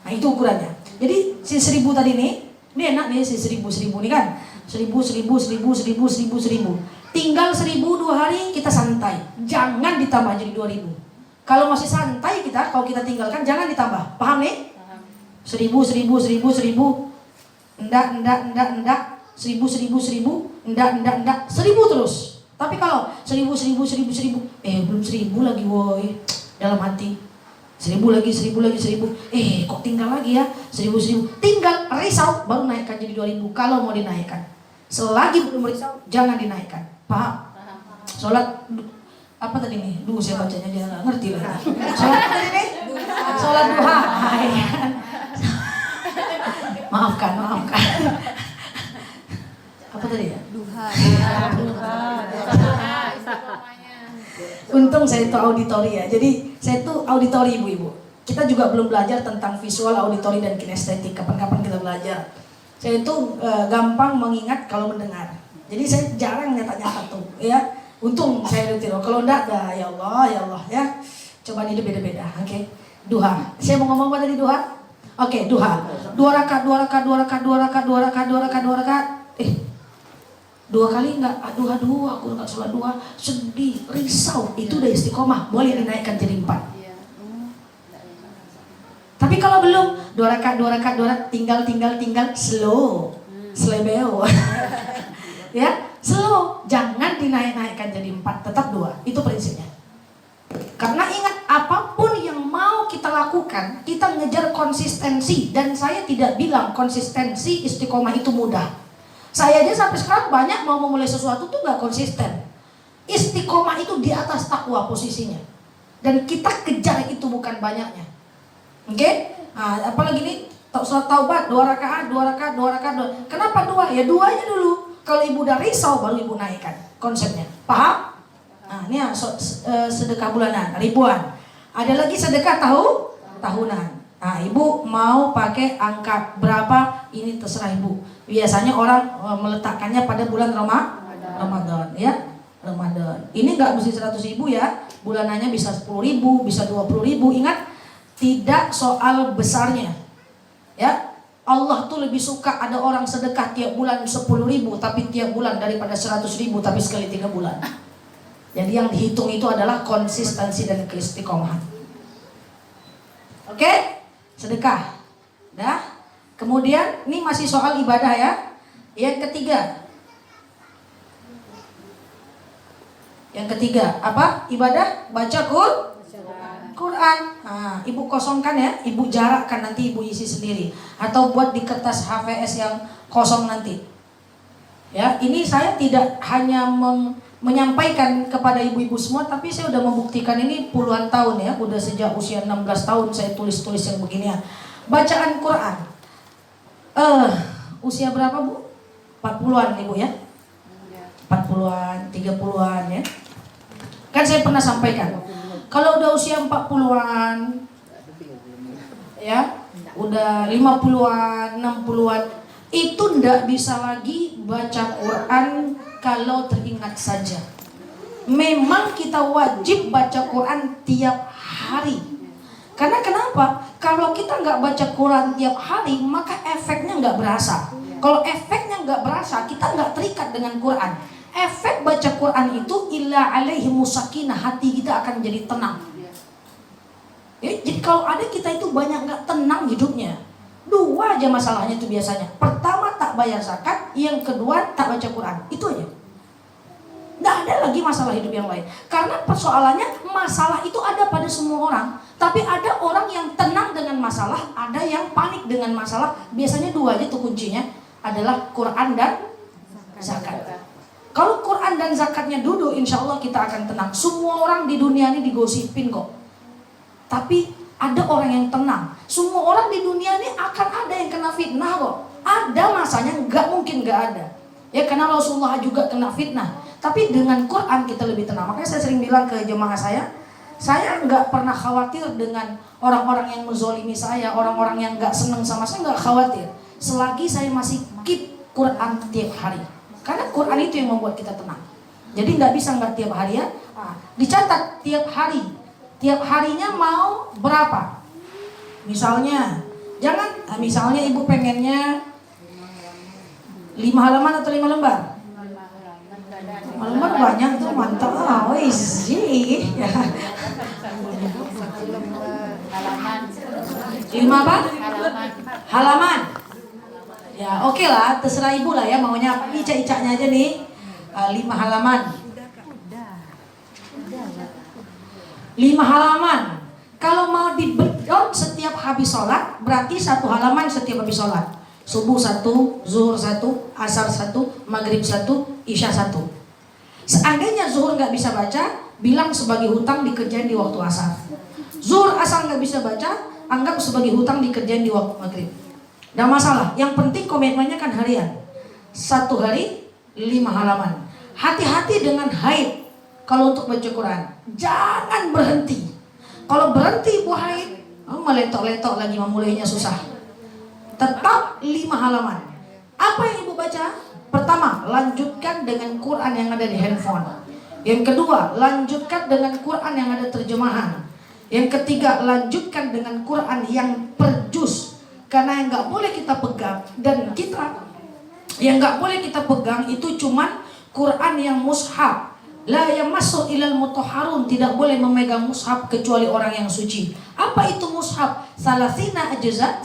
Nah itu ukurannya. Jadi si 1000 tadi nih, ini enak nih si 1000 nih kan. 1000. Tinggal 1000 2 hari kita santai. Jangan ditambah jadi 2000. Kalau masih santai kita, kalau kita tinggalkan jangan ditambah. Paham nih? 1000. Enggak. 1000. Enggak. 1000 terus. Tapi kalau 1000, belum 1000 lagi woi. Dalam hati 1000 lagi. Kok tinggal lagi ya 1000. Tinggal risau baru naikkan jadi 2000 kalau mau dinaikkan. Selagi belum risau jangan dinaikkan. Paham? Sholat apa tadi nih? Saya bacanya dia nggak ngerti lah. Sholat apa tadi nih? Sholat duha. Maafkan. Apa tadi ya? Duha. Untung saya itu auditori ya. Jadi saya itu auditori ibu-ibu. Kita juga belum belajar tentang visual, auditori dan kinestetik. Kapan-kapan kita belajar. Saya itu gampang mengingat kalau mendengar. Jadi saya jarang nyata-nyata tuh, ya. Untung saya tidur. Kalau enggak, ya Allah, ya. Coba ini beda-beda, oke. Duha. Saya mau ngomong apa tadi duha? Oke, duha. 2 rakaat. 2 kali enggak, aduh, aku enggak sholat 2, sedih, risau, itu udah istiqomah, boleh dinaikkan jadi 4. Tapi kalau belum, 2 rakaat, tinggal, slow, slebeo. Ya, slow, jangan dinaikkan jadi 4, tetap 2, itu prinsipnya. Karena ingat, apapun yang mau kita lakukan, kita ngejar konsistensi, dan saya tidak bilang konsistensi istiqomah itu mudah. Saya aja sampai sekarang banyak mau memulai sesuatu tuh gak konsisten. Istiqomah itu di atas takwa posisinya. Dan kita kejar itu bukan banyaknya. Oke? Nah, apalagi nih sholat taubat 2 rakaat. Kenapa 2? Ya 2-nya dulu. Kalau ibu udah risau baru ibu naikkan konsepnya. Paham? Nah, ini sedekah bulanan, ribuan. Ada lagi sedekah tahunan. Nah, ibu mau pakai angka berapa? Ini terserah ibu. Biasanya orang meletakkannya pada bulan Ramadan, ya. Ramadan. Ini nggak mesti 100.000 ya. Bulanannya bisa 10.000, bisa 20.000. Ingat, tidak soal besarnya. Ya. Allah tuh lebih suka ada orang sedekah tiap bulan 10.000 tapi tiap bulan daripada 100.000 tapi sekali 3 bulan. Jadi yang dihitung itu adalah konsistensi dan keistiqomahan. Oke? Sedekah. Dah. Kemudian ini masih soal ibadah ya. Yang ketiga apa? Ibadah baca Quran. Nah, ibu kosongkan ya, ibu jarakkan nanti ibu isi sendiri atau buat di kertas HVS yang kosong nanti. Ya, ini saya tidak hanya menyampaikan kepada ibu-ibu semua, tapi saya udah membuktikan ini puluhan tahun ya, udah sejak usia 16 tahun saya tulis yang beginian. Bacaan Quran. Usia berapa Bu? 40-an ibu ya? 40-an, 30-an ya. Kan saya pernah sampaikan, kalau udah usia 40-an, ya, udah 50-an, 60-an, itu ndak bisa lagi baca Quran kalau teringat saja. Memang kita wajib baca Quran tiap hari. Karena kenapa? Kalau kita nggak baca Quran tiap hari, maka efeknya nggak berasa. Kalau efeknya nggak berasa, kita nggak terikat dengan Quran. efek baca Quran itu illa alaihi musakinah, hati kita akan jadi tenang. Ya, jadi kalau ada kita itu banyak nggak tenang hidupnya, dua aja masalahnya itu biasanya. Pertama tak bayar zakat, yang kedua tak baca Quran, itu aja. Nggak ada lagi masalah hidup yang lain. Karena persoalannya masalah itu ada pada semua orang. Tapi ada orang yang tenang dengan masalah, ada yang panik dengan masalah. Biasanya dua aja tuh kuncinya, adalah Quran dan zakat. Kalau Quran dan zakatnya duduk, insya Allah kita akan tenang. Semua orang di dunia ini digosipin kok, tapi ada orang yang tenang. Semua orang di dunia ini akan ada yang kena fitnah kok. Ada masanya, nggak mungkin nggak ada. Ya karena Rasulullah juga kena fitnah. Tapi dengan Quran kita lebih tenang. Makanya saya sering bilang ke jemaah saya nggak pernah khawatir dengan orang-orang yang menzolimi saya, orang-orang yang nggak seneng sama saya, nggak khawatir. Selagi saya masih keep Quran tiap hari. Karena Quran itu yang membuat kita tenang. Jadi nggak bisa nggak tiap hari ya. Dicatat tiap hari. Tiap harinya mau berapa? Misalnya, misalnya ibu pengennya 5 halaman atau 5 lembar? 5 lembar banyak itu mantap. Wis. Ya. 5 apa? Halaman. Ya oke lah, terserah ibu lah ya maunya apa. Ica-icanya aja nih 5 halaman. 5 halaman. Kalau mau dibedon setiap habis sholat, berarti 1 halaman setiap habis sholat. Subuh 1, zuhur 1, asar 1, maghrib 1, isya 1. Seandainya zuhur nggak bisa baca, bilang sebagai hutang dikerjain di waktu asar. Zuhur asar nggak bisa baca, anggap sebagai hutang dikerjain di waktu maghrib. Nggak masalah, yang penting komitmennya kan harian. 1 hari 5 halaman. Hati-hati dengan haid kalau untuk baca Quran. Jangan berhenti. Kalau berhenti ibu haid, meletok-letok lagi memulainya susah. Tetap 5 halaman. Apa yang ibu baca? Pertama, lanjutkan dengan Quran yang ada di handphone. Yang kedua, lanjutkan dengan Quran yang ada terjemahan. Yang ketiga, lanjutkan dengan Quran yang per juz. Karena yang nggak boleh kita pegang dan yang nggak boleh kita pegang itu cuman Quran yang mushaf. La yamassu ilal mutahharun, tidak boleh memegang mushaf kecuali orang yang suci. Apa itu mushaf? Salasina ajza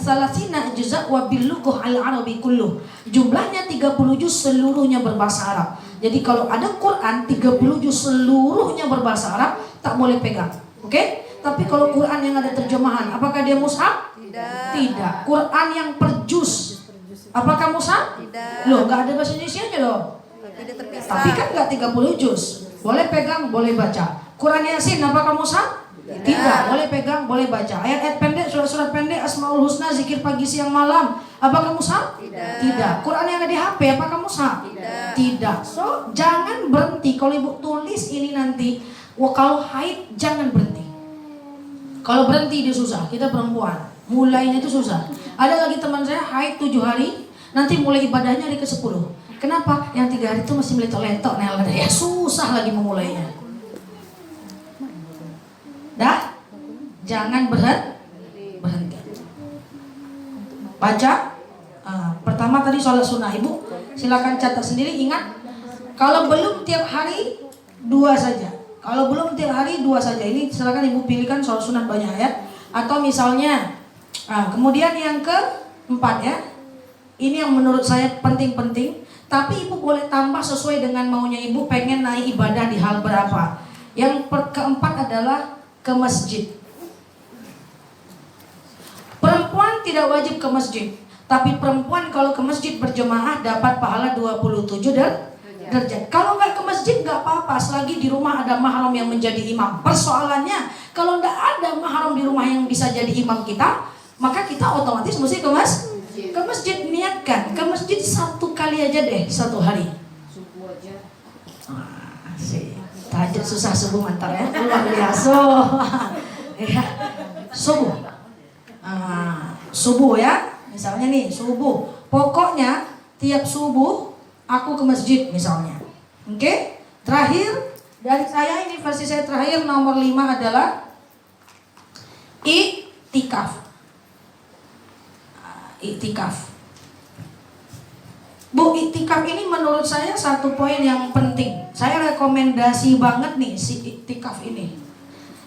wa bil lughah al arabi kulluh. Jumlahnya 30 juz, seluruhnya berbahasa Arab. Jadi kalau ada Quran 30 juz seluruhnya berbahasa Arab, tak boleh pegang. Oke? Tapi kalau Quran yang ada terjemahan, apakah dia mushaf? Tidak. Quran yang per juz, apakah mushaf? Loh, nggak ada bahasa Indonesianya loh. Tapi kan nggak 30 juz. Boleh pegang, boleh baca. Quran Yasin, apakah mushaf? Tidak. Boleh pegang, boleh baca. Ayat-ayat pendek, surat-surat pendek, Asmaul Husna, zikir pagi siang malam, apakah mushaf? Tidak. Quran yang ada di HP, apakah mushaf? Tidak. So, jangan berhenti. Kalau ibu tulis ini nanti, kalau haid jangan berhenti. Kalau berhenti dia susah. Kita perempuan, mulainya itu susah. Ada lagi teman saya haid 7 hari, nanti mulai ibadahnya hari ke-10. Kenapa? Yang 3 hari itu masih meletok-letok, ya susah lagi memulainya. Dah, jangan berhenti. Baca. Pertama tadi sholat sunnah, ibu silakan catat sendiri. Ingat, kalau belum tiap hari 2 saja. Kalau belum tiap hari 2 saja. Ini silakan ibu pilihkan sholat sunnah banyak ya. Atau misalnya, kemudian yang ke-4 ya. Ini yang menurut saya penting-penting. Tapi ibu boleh tambah sesuai dengan maunya ibu, pengen naik ibadah di hal berapa. Yang keempat adalah ke masjid. Perempuan tidak wajib ke masjid, tapi perempuan kalau ke masjid berjemaah dapat pahala 27 derajat. Kalau nggak ke masjid nggak apa-apa, selagi di rumah ada mahram yang menjadi imam. Persoalannya kalau nggak ada mahram di rumah yang bisa jadi imam kita, maka kita otomatis mesti ke masjid. Niatkan ke masjid 1 kali aja deh 1 hari. Tahajud susah subuh mantap ya, luar biasa. Ya, subuh ya, misalnya nih subuh. Pokoknya tiap subuh aku ke masjid misalnya. Oke? Terakhir dari saya ini versi saya terakhir nomor 5 adalah iktikaf. Bu, iktikaf ini menurut saya satu poin yang penting. Saya rekomendasi banget nih si iktikaf ini.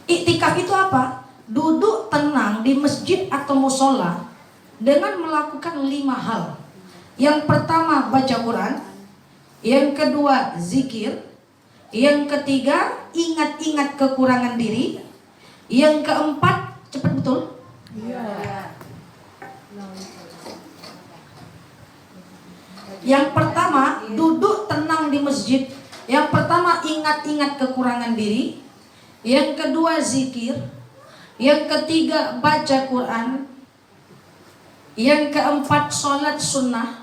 Iktikaf itu apa? Duduk tenang di masjid atau musola dengan melakukan 5 hal. Yang pertama baca Quran, yang kedua zikir, yang ketiga ingat-ingat kekurangan diri, yang keempat cepat betul. Yang pertama duduk tenang di masjid. Yang pertama ingat-ingat kekurangan diri. Yang kedua zikir. Yang ketiga baca Quran. Yang keempat sholat sunnah.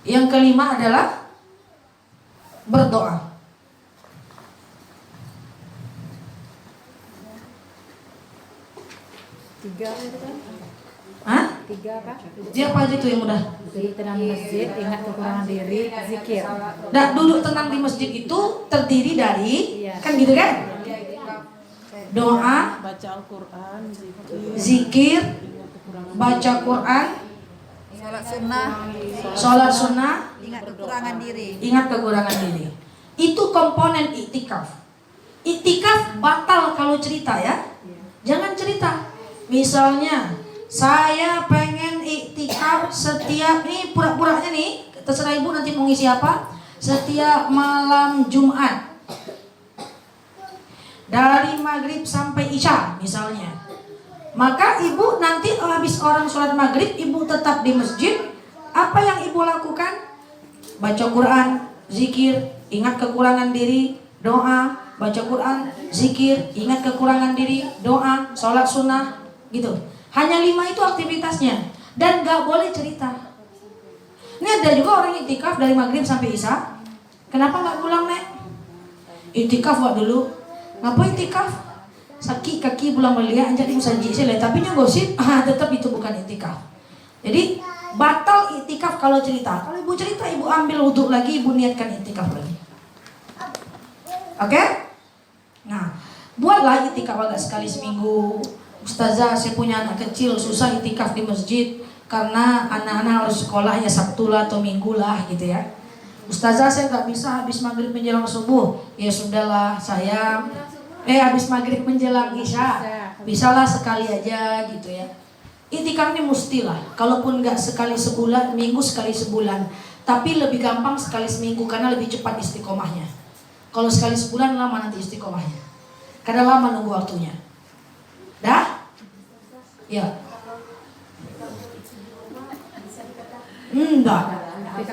Yang kelima adalah berdoa. Tiga itu kan? Hah? Tiga kan? Siapa aja tuh yang udah? Di tenang di masjid, ingat kekurangan diri, zikir. Nah, duduk tenang di masjid itu terdiri dari, kan gitu kan? Doa, Baca Al-Quran, zikir, baca Quran, sholat sunnah, Ingat kekurangan diri. ingat kekurangan diri. Itu komponen iktikaf. Iktikaf batal kalau cerita ya. Jangan cerita. Misalnya, saya pengen iktikaf setiap, nih pura-puranya nih, terserah ibu nanti mau ngisi apa. Setiap malam Jumat dari maghrib sampai isya misalnya. Maka ibu nanti habis orang sholat maghrib, ibu tetap di masjid. Apa yang ibu lakukan? Baca Quran, zikir, ingat kekurangan diri, doa, baca Quran, zikir, ingat kekurangan diri, doa, sholat sunnah, gitu. Hanya 5 itu aktivitasnya. Dan gak boleh cerita. Ini ada juga orang iktikaf dari maghrib sampai isya. Kenapa gak pulang, Nek? Iktikaf wak dulu. Ngapa iktikaf? Sakit kaki bulan belia jadi musanji sila, tapi nya gosip, tetap itu bukan iktikaf. Jadi batal iktikaf kalau cerita. Kalau ibu cerita, ibu ambil wudhu lagi, ibu niatkan iktikaf lagi. Oke? Nah, buatlah iktikaf agak sekali seminggu. Ustazah, saya punya anak kecil, susah iktikaf di masjid karena anak-anak harus sekolah ya Sabtu lah atau Minggu lah gitu ya. Ustazah, saya nggak bisa habis maghrib menjelang subuh. Ya sudahlah, saya habis maghrib menjelang isya, bisalah sekali aja gitu ya. Iktikaf ini mustilah, kalaupun nggak sekali sebulan, minggu sekali sebulan, tapi lebih gampang sekali seminggu karena lebih cepat istiqomahnya. Kalau sekali sebulan lama nanti istiqomahnya, karena lama nunggu waktunya. Dah? Ya. Enggak.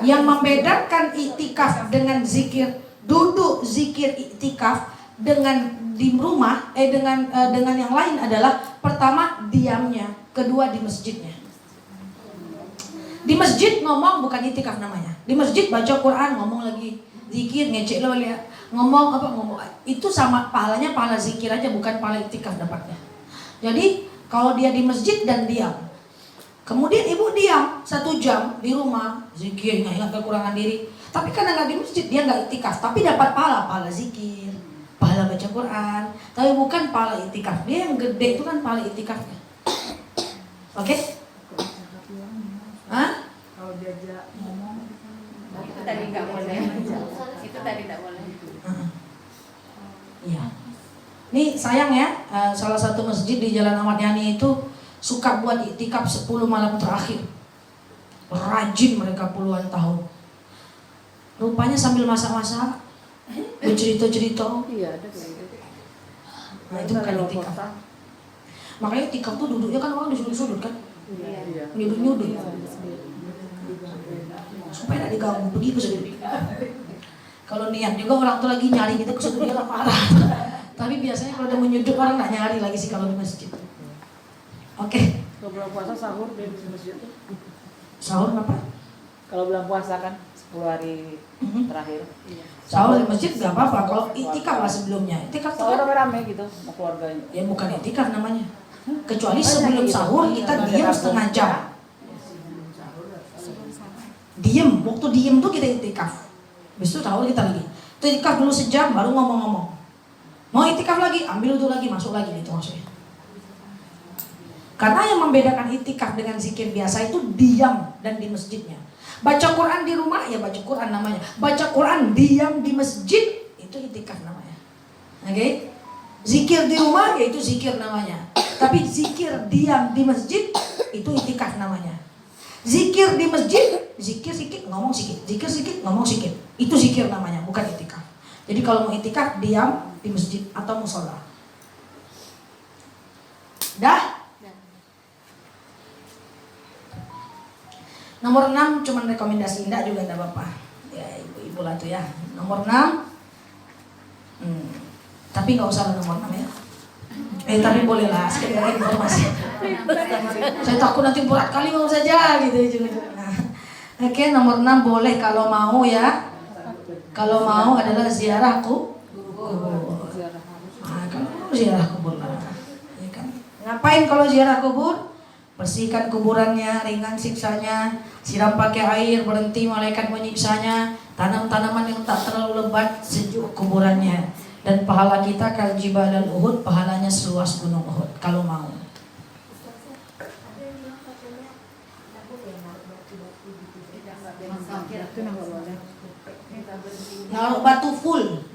Yang membedakan iktikaf dengan zikir, duduk zikir iktikaf dengan di rumah dengan yang lain adalah pertama diamnya, kedua di masjidnya. Di masjid ngomong bukan iktikaf namanya. Di masjid baca Quran, ngomong lagi, zikir, ngecek lo lihat, ngomong itu sama pahalanya pahala zikir aja, bukan pahala iktikaf dapatnya. Jadi kalau dia di masjid dan diam, kemudian ibu diam 1 jam di rumah, zikir, ingat kekurangan diri. Tapi karena nggak di masjid dia nggak iktikaf, tapi dapat pahala zikir, pahala baca Quran, tapi bukan pahala iktikaf. Dia yang gede itu kan pahala iktikafnya. Oke? Hah? Kalau diajak ngomong, Itu tadi nggak boleh. Itu tadi nggak boleh. Iya. Nih sayang ya, salah satu masjid di Jalan Ahmad Yani itu suka buat iktikaf 10 malam terakhir. Rajin mereka puluhan tahun. Rupanya sambil masak-masak, bercerita-cerita. iya ada kayak gitu. Nah itu bukan iktikaf. Makanya iktikaf tuh duduknya kan orang di sudut-sudut kan, Iya. nyudut-nyudut. Supaya tidak diganggu, pergi ke sudut. Kalau niat juga orang tuh lagi nyari gitu ke sudut dia lah parah. Tapi biasanya kalau udah menyudut orang nggak nyari lagi sih kalau di masjid. Oke. Kalau bulan puasa sahur di masjid tuh. Sahur apa? Kalau bulan puasa kan 10 hari terakhir. Sahur di masjid nggak apa-apa. Kalau iktikaf lah sebelumnya. Iktikaf tuh Sahur kan rame-rame gitu sama keluarganya. ya bukan iktikaf namanya. Kecuali sebelum sahur kita diam setengah jam. Diem, waktu diem tuh kita iktikaf. Habis itu sahur kita lagi. Iktikaf dulu sejam baru ngomong-ngomong. Mau iktikaf lagi, ambil wudhu lagi, masuk lagi gitu maksudnya. Karena yang membedakan itikaf dengan zikir biasa itu diam dan di masjidnya. Baca Quran di rumah ya baca Quran namanya. Baca Quran diam di masjid itu itikaf namanya. Oke? Zikir di rumah ya itu zikir namanya. Tapi zikir diam di masjid itu itikaf namanya. Zikir di masjid, zikir sikit ngomong sikit, zikir sikit ngomong sikit. Itu zikir namanya, bukan itikaf. Jadi kalau mau itikaf diam di masjid atau musola. Dah? Nomor 6 cuman rekomendasi, enggak juga enggak apa-apa. Ya ibu-ibu lah tuh ya. Nomor 6. Tapi nggak usah nomor 6 ya. Tapi boleh lah sekedar informasi. Saya takut nanti berat kali mau saja gitu. Nah, oke, nomor 6 boleh kalau mau ya. Kalau mau adalah ziarah kubur. Nah, kalau ziarah kubur lah. Ya kan? Ngapain kalau ziarah kubur? Bersihkan kuburannya, ringan siksanya, siram pakai air, berhenti malaikat menyiksanya, tanam tanaman yang tak terlalu lebat, sejuk kuburannya. Dan pahala kita kal jibal Uhud, pahalanya seluas gunung Uhud kalau mau. Naruh batu full.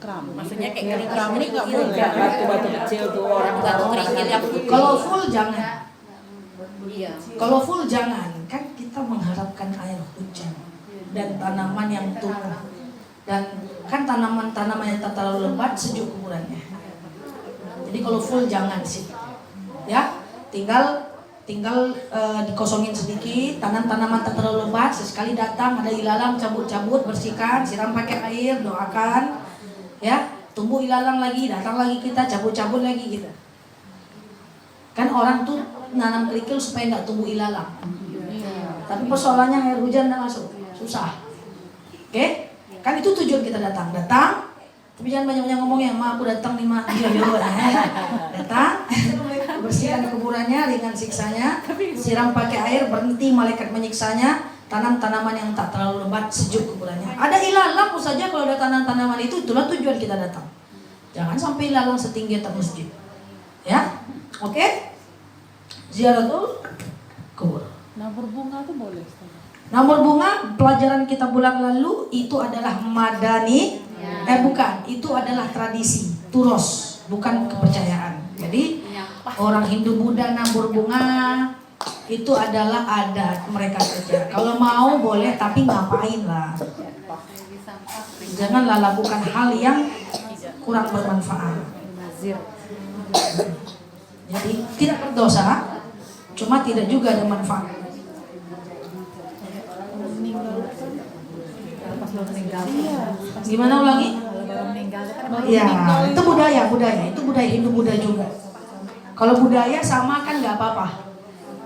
Maksudnya kayak Keramik nggak boleh. Batu-batu kecil tuh orang batu kerikil yang Kalau full jangan. Iya. Kalau full jangan, kan kita mengharapkan air hujan dan tanaman yang tumbuh. Dan kan tanaman-tanaman yang tak terlalu lebat sejuk kuburannya. Jadi kalau full jangan sih. Ya, tinggal dikosongin sedikit, tanam tanaman tak terlalu lebat, sesekali datang ada ilalang cabut-cabut, bersihkan, siram pakai air, doakan. Ya, tumbuh ilalang lagi, datang lagi kita cabut-cabut lagi gitu. Kan orang tuh nanam kerikil supaya nggak tumbuh ilalang. Tapi persoalannya air hujan nggak masuk, susah. Oke? Kan itu tujuan kita datang. Tapi jangan banyak-banyak ngomong ya, ma aku datang nih ma. Datang, bersihkan kuburannya, ringan siksanya, siram pakai air, berhenti malaikat menyiksanya, tanam tanaman yang tak terlalu lebat, sejuk kuburannya. Ada ilalang saja kalau ada tanaman itu, itulah tujuan kita datang. Jangan sampai ilalang setinggi atap masjid. Ya, oke? Ziaratul kubur. Nabur bunga tuh boleh. Nomor bunga pelajaran kita bulan lalu itu adalah madani, bukan, itu adalah tradisi, turos, bukan kepercayaan. Jadi orang Hindu Buddha nabur bunga itu adalah adat mereka saja. Kalau mau boleh, tapi ngapain lah. Janganlah lakukan hal yang kurang bermanfaat. Jadi tidak berdosa, cuma tidak juga ada manfaat. Gimana ulangi? Ya, itu budaya, itu budaya Hindu Buddha juga. Kalau budaya sama kan nggak apa-apa.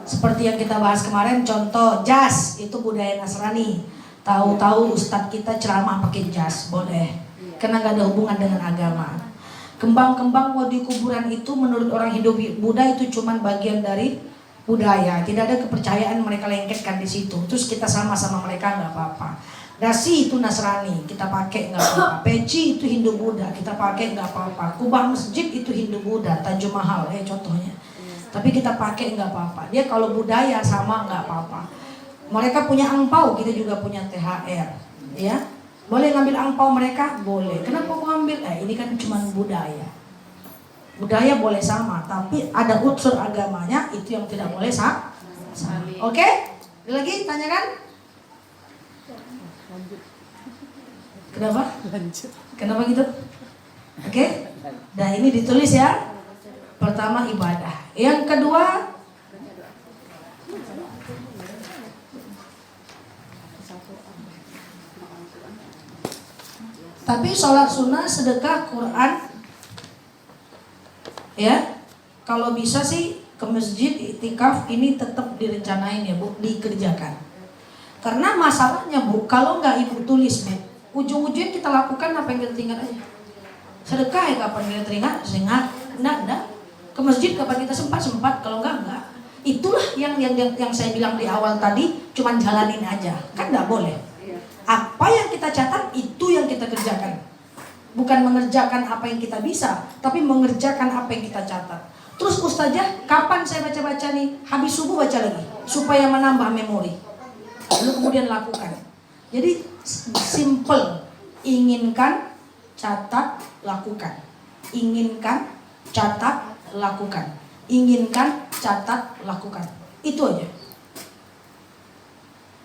Seperti yang kita bahas kemarin, contoh jas itu budaya Nasrani. Tahu-tahu ustadz kita ceramah pakai jas, boleh. Karena nggak ada hubungan dengan agama. Kembang-kembang di kuburan itu menurut orang Hindu Buddha itu cuman bagian dari budaya. Tidak ada kepercayaan mereka lengketkan di situ. Terus kita sama-sama mereka nggak apa-apa. Dasi itu Nasrani, kita pakai nggak apa-apa. Peci itu Hindu Buddha, kita pakai nggak apa-apa. Kubah masjid itu Hindu Buddha, Taj Mahal, contohnya. Tapi kita pakai nggak apa-apa. Dia kalau budaya sama nggak apa-apa. Mereka punya angpau, kita juga punya THR, ya. Boleh ngambil angpau mereka? Boleh. Kenapa kau ambil? Ini kan cuma budaya. Budaya boleh sama, tapi ada unsur agamanya itu yang tidak boleh sama. Oke? Lagi tanyakan? Kenapa? Lanjut. Kenapa gitu? Oke? Nah ini ditulis ya. Pertama ibadah. Yang kedua tapi sholat sunnah, sedekah, Quran. Ya. Kalau bisa sih ke masjid iktikaf ini tetap direncanain ya Bu, dikerjakan. Karena masalahnya Bu, kalau nggak Ibu tulis Bu, ujung-ujungnya kita lakukan apa yang kita teringat aja. Sedekah ya kapan kita teringat, enggak. Ke masjid kapan kita sempat, kalau enggak. Itulah yang saya bilang di awal tadi, cuman jalanin aja, kan nggak boleh. Apa yang kita catat itu yang kita kerjakan. Bukan mengerjakan apa yang kita bisa, tapi mengerjakan apa yang kita catat. Terus ustazah, kapan saya baca-baca nih? Habis subuh baca lagi, supaya menambah memori. Lalu kemudian lakukan. Jadi simple, inginkan, catat, lakukan. Inginkan, catat, lakukan. Inginkan, catat, lakukan. Itu aja.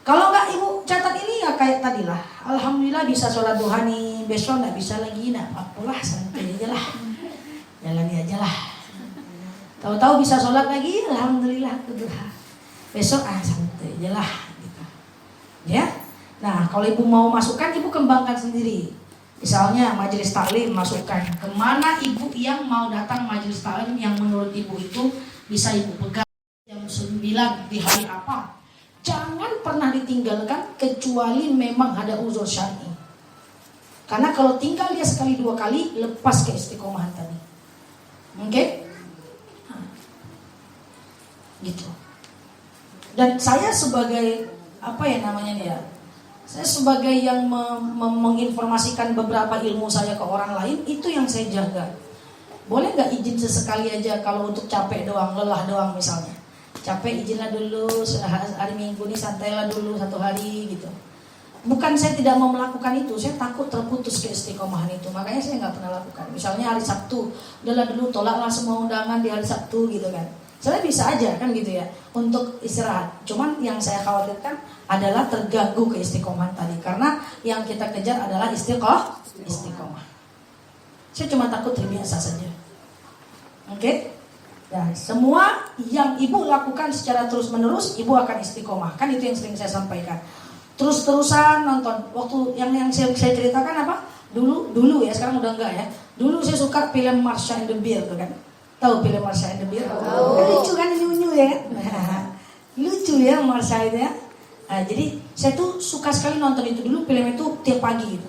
Kalau nggak ibu catat ini ya kayak tadi lah. Alhamdulillah bisa sholat duha nih, besok nggak bisa lagi, nah apalah, santai aja lah, jalani aja lah. Tahu-tahu bisa sholat lagi, alhamdulillah duha. Besok santai aja lah, gitu. Ya. Nah kalau ibu mau masukkan, ibu kembangkan sendiri. Misalnya majelis taklim, masukkan. Kemana ibu yang mau datang majelis taklim yang menurut ibu itu bisa ibu pegang jam 9 di hari apa? Jangan pernah ditinggalkan kecuali memang ada uzur syar'i. Karena kalau tinggal dia sekali dua kali, lepas ke istiqomahan tadi. Oke? Gitu. Dan saya sebagai apa ya namanya nih ya? Saya sebagai yang menginformasikan beberapa ilmu saya ke orang lain, itu yang saya jaga. Boleh nggak izin sesekali aja kalau untuk capek doang, lelah doang misalnya. Capek izinlah dulu, hari Minggu ini santailah dulu 1 hari gitu. Bukan saya tidak mau melakukan itu, saya takut terputus keistiqomahan itu. Makanya saya nggak pernah lakukan. Misalnya hari Sabtu, udahlah dulu tolaklah semua undangan di hari Sabtu gitu kan. Saya bisa aja kan gitu ya, untuk istirahat. Cuman yang saya khawatirkan adalah terganggu keistiqomahan tadi. Karena yang kita kejar adalah istiqomah. Saya cuma takut terbiasa saja. Oke? Nah, semua yang ibu lakukan secara terus-menerus, ibu akan istiqomah. Kan itu yang sering saya sampaikan. Terus-terusan nonton. Waktu yang saya ceritakan apa? Dulu ya, sekarang udah enggak ya. Dulu saya suka film Marsha and the Bear tuh kan. Tahu film Marsha and the Bear? Lucu kan, nyunyu ya. Lucu ya Marsha itu ya. Nah, jadi saya tuh suka sekali nonton itu. Dulu film itu tiap pagi gitu.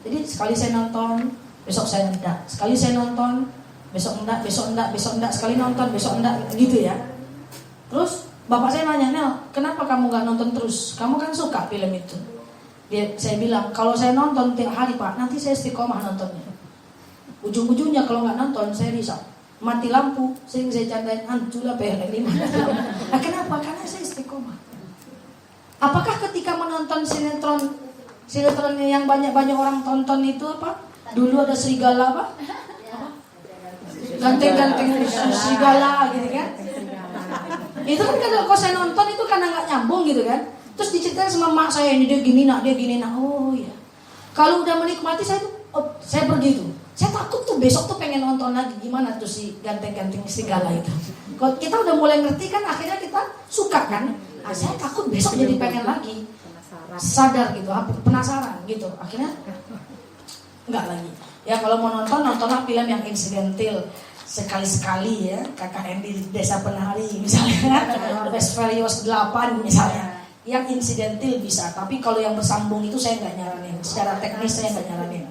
Jadi sekali saya nonton, besok saya enggak. Sekali saya nonton, besok enggak. Sekali nonton, besok enggak, gitu ya. Terus bapak saya nanya, Nel, kenapa kamu gak nonton terus? Kamu kan suka film itu. Saya bilang, kalau saya nonton tiap hari pak, nanti saya istiqomah nontonnya. Ujung-ujungnya kalau gak nonton, saya risau. Mati lampu, sering saya candain, antulah PLN 5. Nah, kenapa? Karena saya istiqomah. Apakah ketika menonton sinetron yang banyak orang tonton itu apa? Dulu ada serigala apa? Ganteng-ganteng serigala gitu kan? Itu kan kalau saya nonton itu karena nggak nyambung gitu kan? Terus diceritain sama mak saya, ini dia gini nak. Oh iya. Kalau udah menikmati saya pergi tuh. Saya takut tuh besok tuh pengen nonton lagi, gimana tuh si ganteng-ganteng serigala itu. Kalau kita udah mulai ngerti kan, akhirnya kita suka kan. Nah, saya takut besok jadi pengen lagi. Sadar gitu, penasaran gitu. Akhirnya nggak lagi. Ya kalau mau nontonlah film yang insidental. Sekali-sekali ya, KKN di Desa Penari misalnya, Fast Furious 8 misalnya. Yang insidental bisa, tapi kalau yang bersambung itu saya nggak nyaranin. Secara teknis saya nggak nyaranin.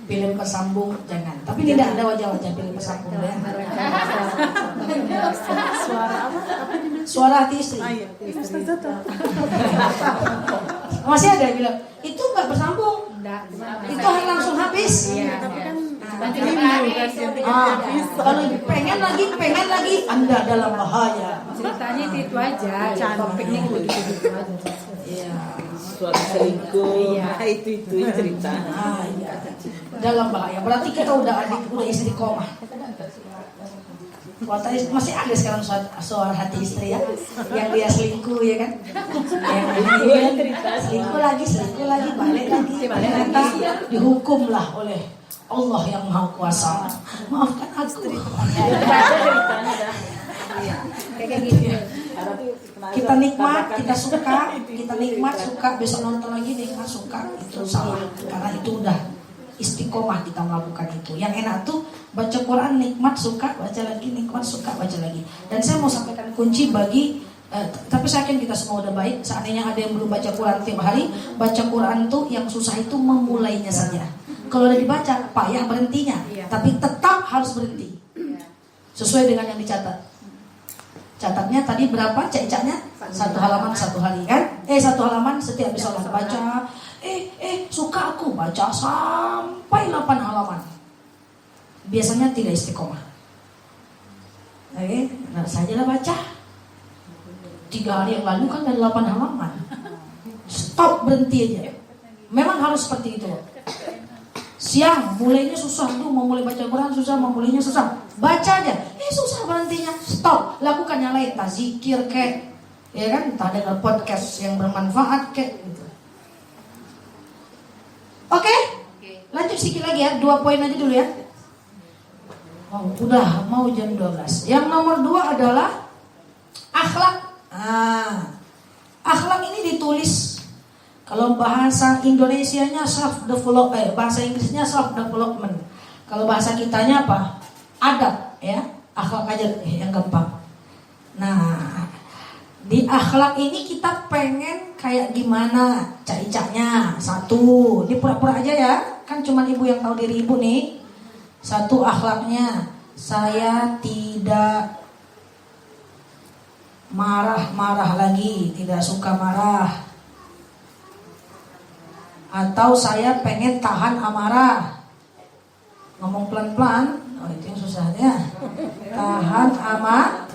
Film bersambung jangan. Tapi tidak ada wajah-wajah film bersambung ya. Suara apa? Suara hati istri. Masih ada yang bilang itu nggak bersambung. Itu langsung habis. Kalau pengen lagi, Anda dalam bahaya. Ceritanya itu aja, topiknya gitu aja. Iya. Suatu selingkuh, itu cerita. Iya. Dalam bahaya. Berarti kita udah istiqomah. Masih ada sekarang soal hati istri ya, yang dia selingkuh ya kan, yang selingkuh lagi, balik lagi, ternyata dihukum lah oleh Allah yang Maha Kuasa. Maafkan aku. Kayak gitu. Kita nikmat, kita suka, besok nonton lagi nikmat, suka, itu salah. Karena itu udah istiqomah kita melakukan itu. Yang enak tuh baca Quran nikmat, suka, baca lagi nikmat, suka, baca lagi. Dan saya mau sampaikan kunci bagi tapi saya yakin kita semua udah baik. Seandainya ada yang belum baca Quran tiap hari, baca Quran tuh yang susah itu memulainya saja. Kalau udah dibaca, payah berhentinya, tapi tetap harus berhenti. Sesuai dengan yang dicatat. Catatnya tadi berapa? Cek-ceknya 1 halaman 1 hari kan? 1 halaman setiap sholat baca. Suka aku baca sampai 8 halaman. Biasanya tidak istiqomah. Nah sajalah baca. 3 hari yang lalu kan ada 8 halaman. Stop, berhenti aja. Memang harus seperti itu. Siang mulainya susah tuh, mau mulai baca Quran susah, mau mulainya susah. Baca aja, susah berhentinya. Stop, lakukan yang lain, entah zikir kek, ya kan, entah dengar podcast yang bermanfaat kek gitu. Oke? Lanjut sedikit lagi ya, 2 poin aja dulu ya. Oh, udah mau jam 12. Yang nomor 2 adalah akhlak. Akhlak ini ditulis, kalau bahasa Indonesianya self development, bahasa Inggrisnya self development. Kalau bahasa kitanya apa? Adab, ya. Akhlak aja yang gampang. Nah, di akhlak ini kita pengen kayak gimana cak-caknya. 1, ini pura-pura aja ya. Kan cuma ibu yang tahu diri ibu nih. 1, akhlaknya, saya tidak marah-marah lagi, tidak suka marah. Atau saya pengen tahan amarah. Ngomong pelan-pelan, itu yang susahnya. Tahan amarah.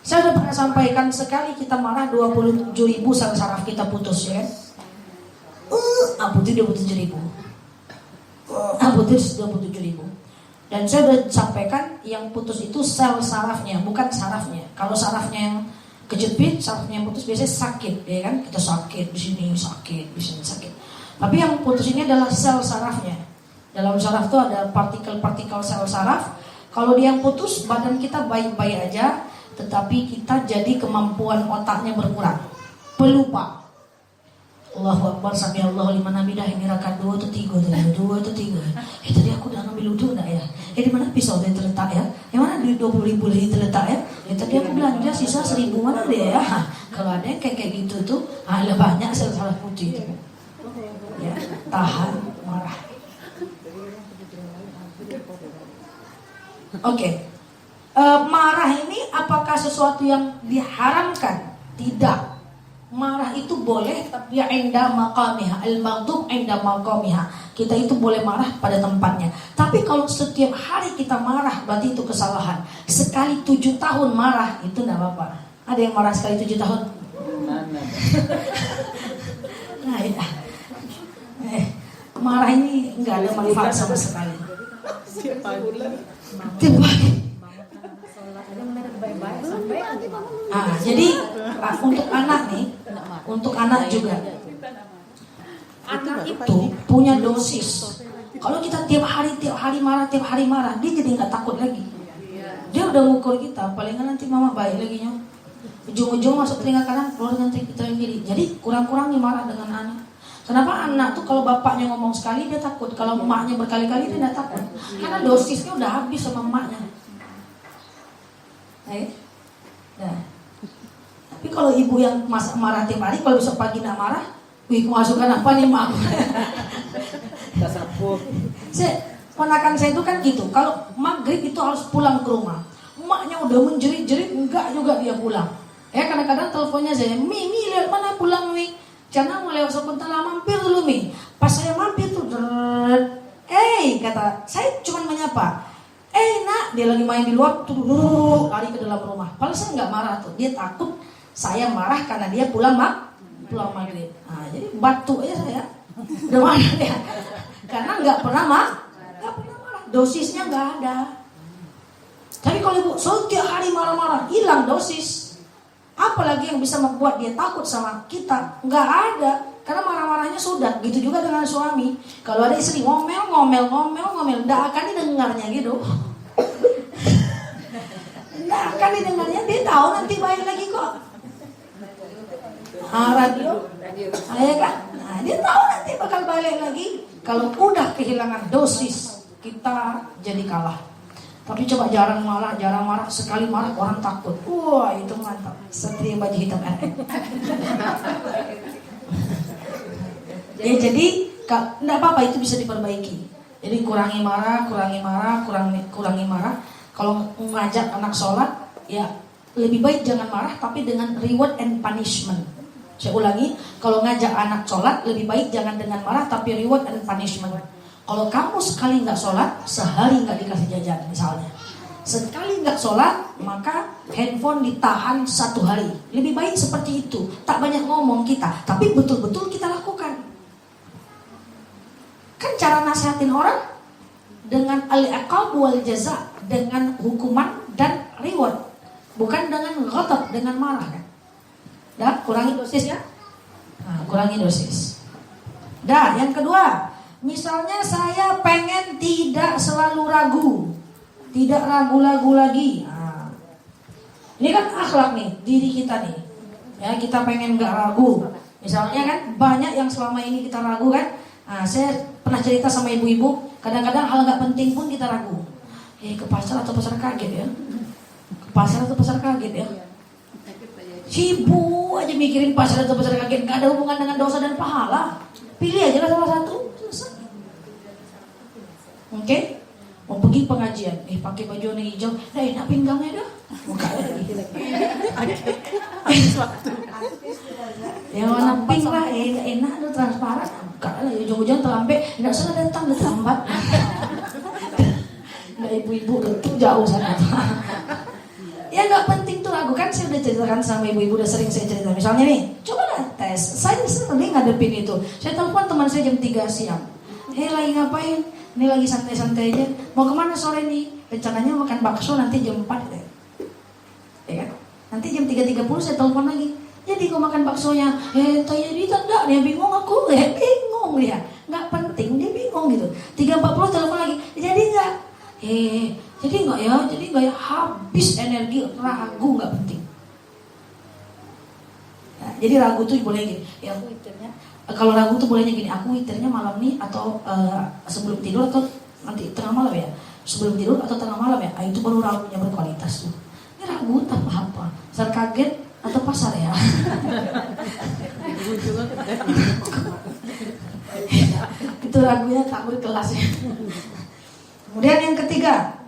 Saya udah pernah sampaikan, sekali kita marah 27.000 sel saraf kita putus ya. Putus 27.000. Putus 27.000. Dan saya udah sampaikan, yang putus itu sel sarafnya, bukan sarafnya. Kalau sarafnya yang kejepit, sarafnya yang putus biasanya sakit, ya kan? Kita sakit di sini sakit, di sini sakit. Tapi yang putus ini adalah sel sarafnya. Dalam saraf itu ada partikel-partikel sel saraf. Kalau dia yang putus, badan kita baik-baik aja, tetapi kita jadi kemampuan otaknya berkurang. Pelupa. Allahu Akbar, sami Allahu liman hamidah, ini rakaat 2 atau 3 tadi, 2 atau 3. Tadi aku udah ngambil wudu enggak ya? Di mana pisau tadi terletak ya? Yang mana duit 20.000 lagi terletak ya? Tadi aku belanja sisa 1.000 mana deh ya? Kalau ada yang kayak gitu tuh, ada banyak sel saraf putih itu. Ya, tahan marah. Oke. Marah ini apakah sesuatu yang diharamkan? Tidak. Marah itu boleh, tapi inda maqamiha, al-maghdub inda maqamiha. Kita itu boleh marah pada tempatnya. Tapi kalau setiap hari kita marah, berarti itu kesalahan. Sekali 7 tahun marah, itu enggak apa-apa. Ada yang marah sekali 7 tahun? Nah, ya. Marah ini enggak ada manfaat sama sekali. Tiap pagi. Jadi untuk anak nih, untuk anak juga. Anak itu punya dosis. Kalau kita tiap hari marah, dia jadi nggak takut lagi. Dia udah ngukur kita, palingan nanti mama baik lagi nyok. Ujung-ujung masuk telinga kanan, keluar dengan telinga kiri. Jadi kurang-kurangi marah dengan anak. Kenapa anak tuh kalau bapaknya ngomong sekali dia takut, kalau emaknya berkali-kali dia nggak takut. Karena dosisnya udah habis sama emaknya. Nah. Tapi kalau ibu yang marah tiap hari, kalau besok pagi nggak marah, kemasukan apa nih mak? Ponakan saya itu kan gitu. Kalau maghrib itu harus pulang ke rumah. Emaknya udah menjerit-jerit, enggak juga dia pulang. Kadang-kadang teleponnya saya, Mi lihat mana pulang Mi? Jangan mau lewat sebentar lah, mampir dulu Mi. Pas saya mampir tuh, kata saya cuma menyapa. Nak, dia lagi main di luar, tuh lari ke dalam rumah. Padahal saya nggak marah tuh, dia takut saya marah karena dia pulang maghrib. Nah, jadi batu aja saya, udah marah ya. Karena nggak pernah marah, dosisnya nggak ada. Tapi kalau ibu setiap hari marah-marah, hilang dosis. Apalagi yang bisa membuat dia takut sama kita? Nggak ada. Karena marah-marahnya sudah. Gitu juga dengan suami. Kalau ada istri ngomel, nggak akan didengarnya gitu. Nggak akan didengarnya. Dia tahu nanti baik lagi kok. Radio, ya kan? Nah, dia tahu nanti bakal balik lagi. Kalau udah kehilangan dosis, kita jadi kalah. Tapi coba jarang marah. Sekali marah orang takut. Wah, itu mantap. Seperti baju hitam. Jadi enggak apa-apa, itu bisa diperbaiki. Jadi kurangi marah. Kalau ngajak anak sholat, ya lebih baik jangan marah, tapi dengan reward and punishment. Saya ulangi, kalau ngajak anak sholat lebih baik jangan dengan marah, tapi reward and punishment. Kalau kamu sekali nggak sholat, sehari nggak dikasih jajan misalnya. Sekali nggak sholat, maka handphone ditahan 1 hari. Lebih baik seperti itu. Tak banyak ngomong kita, tapi betul-betul kita lakukan. Kan cara nasihatin orang dengan al-iqab wal jaza, dengan hukuman dan reward, bukan dengan ghadab, dengan marah kan. Dah, kurangi dosis ya. Nah, kurangi dosis. Dah, yang kedua, misalnya saya pengen tidak selalu ragu, tidak ragu-ragu lagi. Nah, ini kan akhlak nih, diri kita nih. Ya, kita pengen gak ragu. Misalnya kan banyak yang selama ini kita ragu kan. Nah, saya pernah cerita sama ibu-ibu, kadang-kadang hal gak penting pun kita ragu. Ke pasar atau pasar kaget ya? Ke pasar atau pasar kaget ya? Sibuk aja mikirin pasar atau pasar kaget, gak ada hubungan dengan dosa dan pahala. Pilih aja lah salah satu, selesai. Oke? Mau pergi pengajian, pakai baju warna hijau, enak pinggangnya dah. Buka lagi. Yang warna pink lah, gak enak tuh, transparan. Buka lah, ujung-ujung terlambat, gak salah datang, udah terlambat. Nah, ibu-ibu tuh jauh sana. Ya gak penting tuh ragu kan, saya udah ceritakan sama ibu-ibu, udah sering saya cerita. Misalnya nih, coba lah tes. Saya sering ngadepin itu. Saya telepon teman saya jam 3 siang. Lagi ngapain? Ini lagi santai-santai aja. Mau kemana sore nih? Rencananya makan bakso nanti jam 4 deh. Ya kan? Nanti jam 3.30 saya telepon lagi. Jadi kau makan baksonya, tanya dia enggak, dia bingung aku, bingung dia. Nggak penting, dia bingung gitu. 3.40 telepon lagi, jadi enggak? Jadi enggak ya, habis energi, ragu nggak penting. Nah, jadi ragu tuh boleh gini, ya aku witirnya. Kalau ragu tuh bolehnya gini, aku witirnya malam nih atau sebelum tidur atau nanti tengah malam ya. Sebelum tidur atau tengah malam ya, itu baru ragunya berkualitas tuh. Ini ragu tak apa, pasar kaget atau pasar ya. Itu ragunya tak berkelas ya. Kemudian yang ketiga,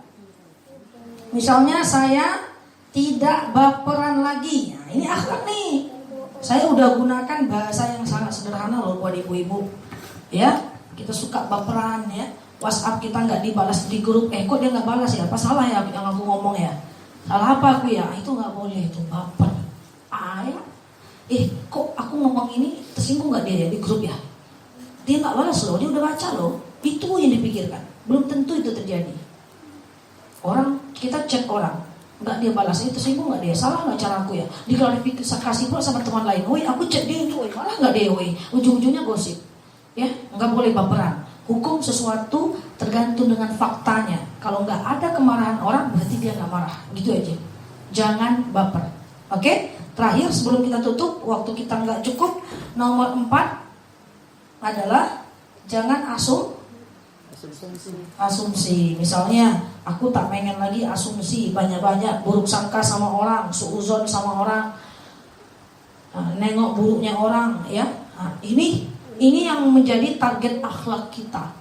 misalnya saya tidak baperan lagi. Nah, ini akhlak nih. Saya udah gunakan bahasa yang sangat sederhana loh buat ibu-ibu. Ya, kita suka baperan ya. WhatsApp kita nggak dibalas di grup. Kok dia nggak balas ya? Apa salah ya yang aku ngomong ya? Salah apa aku ya? Itu nggak boleh, itu baper. Ya. Kok aku ngomong ini tersinggung nggak dia ya di grup ya? Dia nggak balas loh, dia udah baca loh. Itu yang dipikirkan. Belum tentu itu terjadi. Orang, kita chat orang, nggak dia balas, itu tersinggung nggak dia? Salah nggak cara aku ya? Diklarifikasi pula sama teman lain. Aku chat dia itu, malah nggak dia, ujung-ujungnya gosip. Ya, nggak boleh baperan. Hukum sesuatu tergantung dengan faktanya. Kalau nggak ada kemarahan orang, berarti dia nggak marah. Gitu aja. Jangan baper. Oke? Terakhir sebelum kita tutup, waktu kita nggak cukup, nomor 4 adalah jangan asumsi. Misalnya, aku tak pengen lagi asumsi banyak-banyak, buruk sangka sama orang, suuzon sama orang, nengok buruknya orang, ya. Ini yang menjadi target akhlak kita.